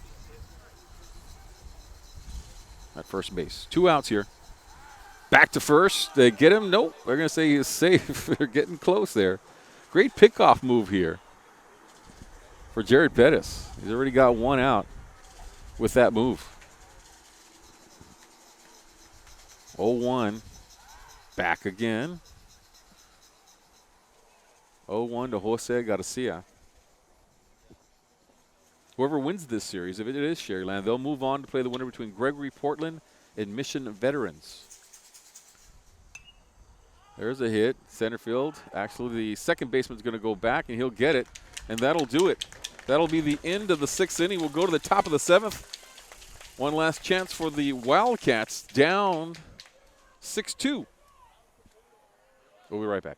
at first base. 2 outs here. Back to first. They get him. Nope. They're going to say he's safe. They're getting close there. Great pickoff move here for Jared Bettis. He's already got 1 out with that move. 0-1. Back again. 0-1 to Jose Garcia. Whoever wins this series, if it is Sharyland, they'll move on to play the winner between Gregory Portland and Mission Veterans. There's a hit, center field. Actually, the second baseman's going to go back, and he'll get it, and that'll do it. That'll be the end of the 6th inning. We'll go to the top of the 7th. One last chance for the Wildcats, down 6-2. We'll be right back.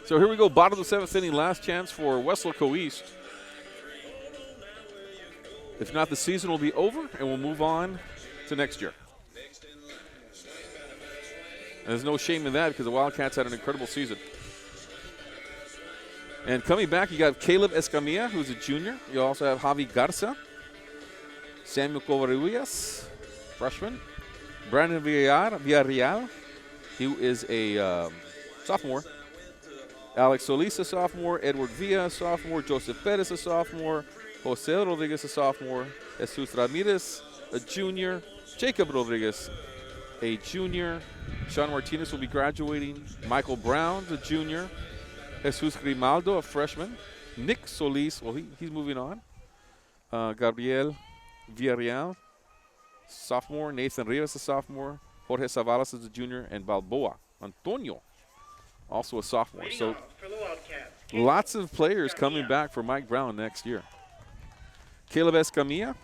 So here we go, bottom of the 7th inning, last chance for Weslaco East. If not, the season will be over, and we'll move on to next year. And there's no shame in that because the Wildcats had an incredible season. And coming back, you got Caleb Escamilla, who's a junior. You also have Javi Garza, Samuel Covarrubias, freshman, Brandon Villarreal, who is a sophomore. Alex Solis, a sophomore. Edward Villa, a sophomore. Joseph Bettis, a sophomore. Jose Rodriguez, a sophomore. Jesus Ramirez, a junior. Jacob Rodriguez, a junior. Sean Martinez will be graduating. Michael Brown, a junior. Jesus Grimaldo, a freshman. Nick Solis, well, he's moving on. Gabriel Villarreal, sophomore. Nathan Rivas, a sophomore. Jorge Savalas is a junior. And Balboa Antonio, also a sophomore. So lots of players coming back for Mike Brown next year. Caleb Escamilla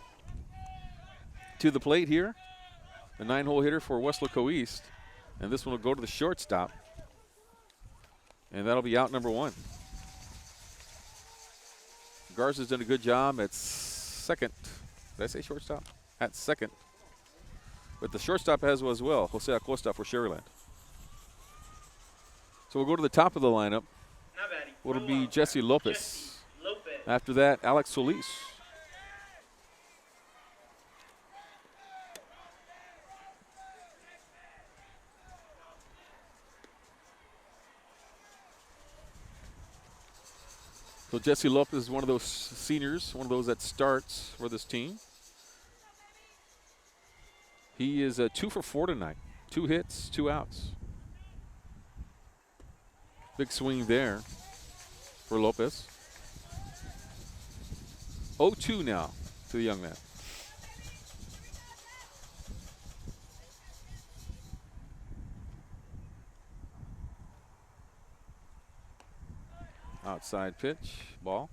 to the plate here. The 9-hole hitter for Weslaco East. And this one will go to the shortstop. And that'll be out number 1. Garza's done a good job at second. Did I say shortstop? At second. But the shortstop has as well, Jose Acosta for Sharyland. So we'll go to the top of the lineup. Now batting for It'll the be Wildcats, Jesse Lopez. Jesse Lopez. After that, Alex Solis. So Jesse Lopez is one of those seniors, one of those that starts for this team. He is 2 for 4 tonight. 2 hits, 2 outs. Big swing there for Lopez. 0-2 now to the young man. Outside pitch, ball.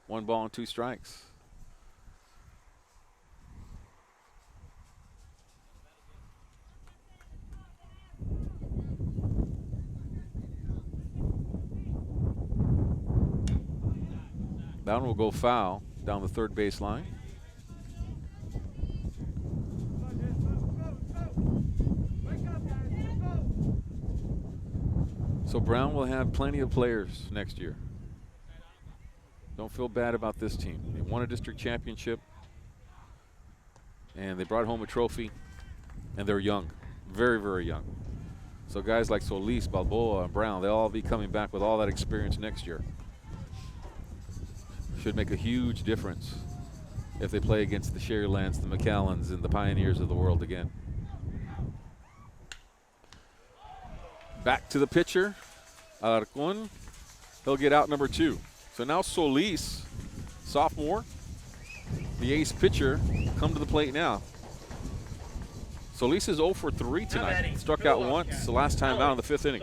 1 ball and 2 strikes. That one will go foul down the third baseline. So Brown will have plenty of players next year. Don't feel bad about this team. They won a district championship, and they brought home a trophy, and they're young, very, very young. So guys like Solis, Balboa, and Brown, they'll all be coming back with all that experience next year. Should make a huge difference if they play against the Sharylands, the McAllens, and the Pioneers of the world again. Back to the pitcher, Alarcon. He'll get out number 2. So now Solis, sophomore, the ace pitcher, come to the plate now. Solis is 0 for 3 tonight. Struck out once the last time out in the 5th inning.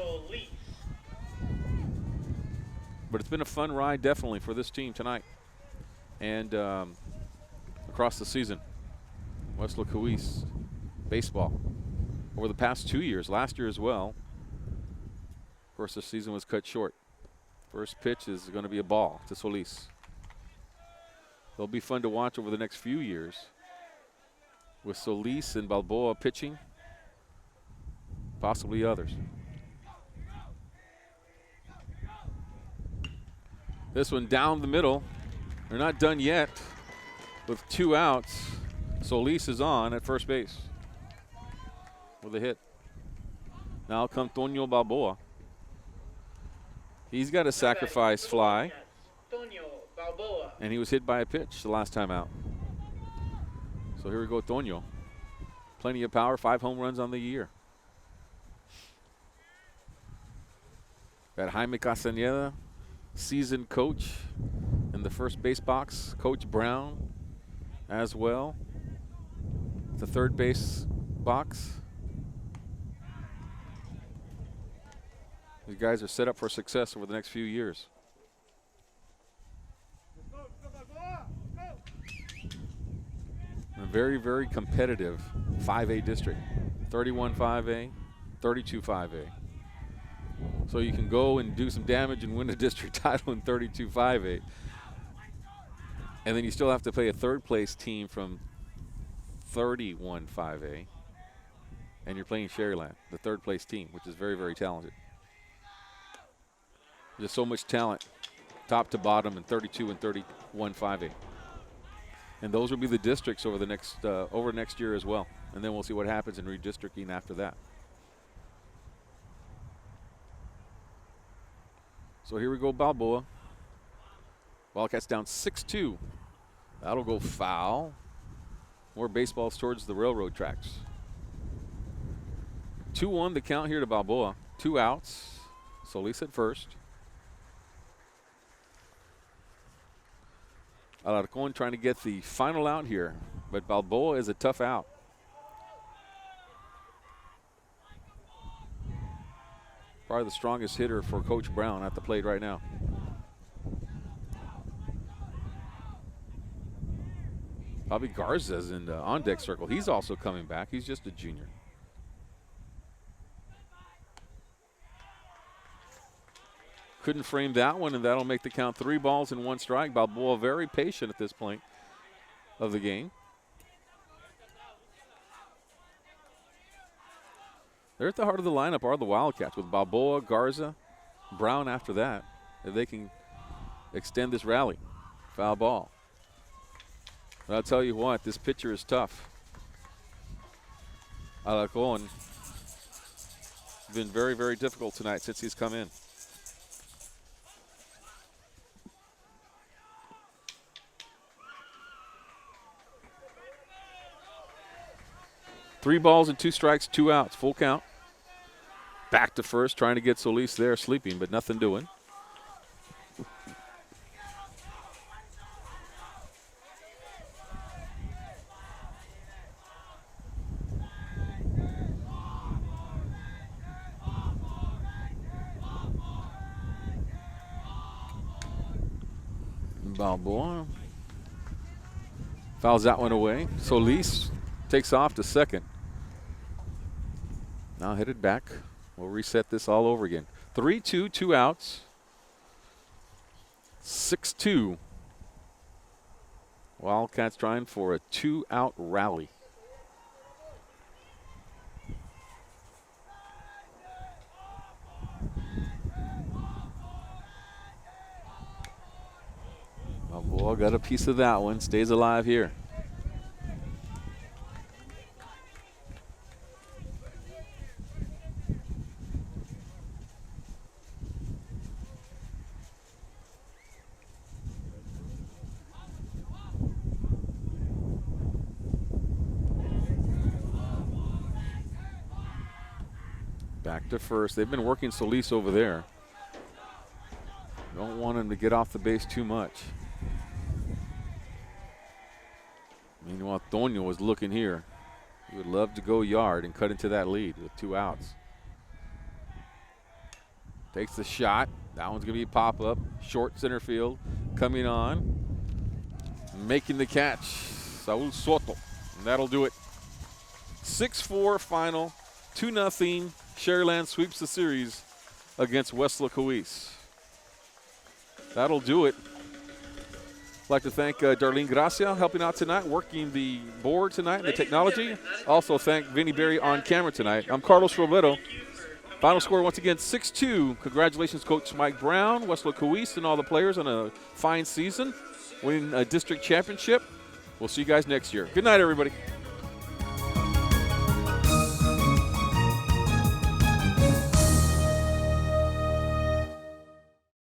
But it's been a fun ride, definitely, for this team tonight and across the season. Weslaco East baseball over the past 2 years, last year as well. Of course, the season was cut short. First pitch is going to be a ball to Solis. They'll be fun to watch over the next few years with Solis and Balboa pitching, possibly others. This one down the middle. They're not done yet with 2 outs. Solis is on at first base with a hit. Now come Tonio Balboa. He's got a sacrifice fly, and he was hit by a pitch the last time out. So here we go, Tonio. Plenty of power, 5 home runs on the year. Got Jaime Castañeda, seasoned coach in the first base box. Coach Brown as well. The third base box. These guys are set up for success over the next few years. A very, very competitive 5A district. 31 5A, 32 5A. So you can go and do some damage and win the district title in 32 5A. And then you still have to play a third place team from 31 5A. And you're playing Sharyland, the third place team, which is very, very talented. There's so much talent, top to bottom, in 32 and 31 5A. And those will be the districts over the next year as well. And then we'll see what happens in redistricting after that. So here we go, Balboa. Wildcats down 6-2. That'll go foul. More baseballs towards the railroad tracks. 2-1 the count here to Balboa. 2 outs. Solis at first. Alarcon trying to get the final out here, but Balboa is a tough out. Probably the strongest hitter for Coach Brown at the plate right now. Bobby Garza's in the on-deck circle. He's also coming back. He's just a junior. Couldn't frame that one, and that'll make the count 3 balls and 1 strike. Balboa very patient at this point of the game. They're at the heart of the lineup are the Wildcats with Balboa, Garza, Brown after that. if they can extend this rally. Foul ball. But I'll tell you what, this pitcher is tough. Alarcon been very, very difficult tonight since he's come in. Three balls and 2 strikes, 2 outs, full count. Back to first, trying to get Solis there sleeping, but nothing doing. Balboa fouls that one away. Solis takes off to second. Now headed back. We'll reset this all over again. 3-2, 2 outs. 6-2. Wildcats trying for a 2-out rally. Balboa got a piece of that one. Stays alive here. Back to first. They've been working Solis over there. Don't want him to get off the base too much. Meanwhile, Toño was looking here. He would love to go yard and cut into that lead with 2 outs. Takes the shot. That one's going to be a pop-up. Short center field. Coming on. Making the catch. Saul Soto. And that'll do it. 6-4 final. 2-0. Sharyland sweeps the series against Weslaco East. That'll do it. I'd like to thank Darlene Gracia helping out tonight, working the board tonight and the technology. Also thank Vinny Berry on camera tonight. I'm Carlos Robledo. Final score once again 6-2. Congratulations, Coach Mike Brown, Weslaco East, and all the players on a fine season, winning a district championship. We'll see you guys next year. Good night, everybody.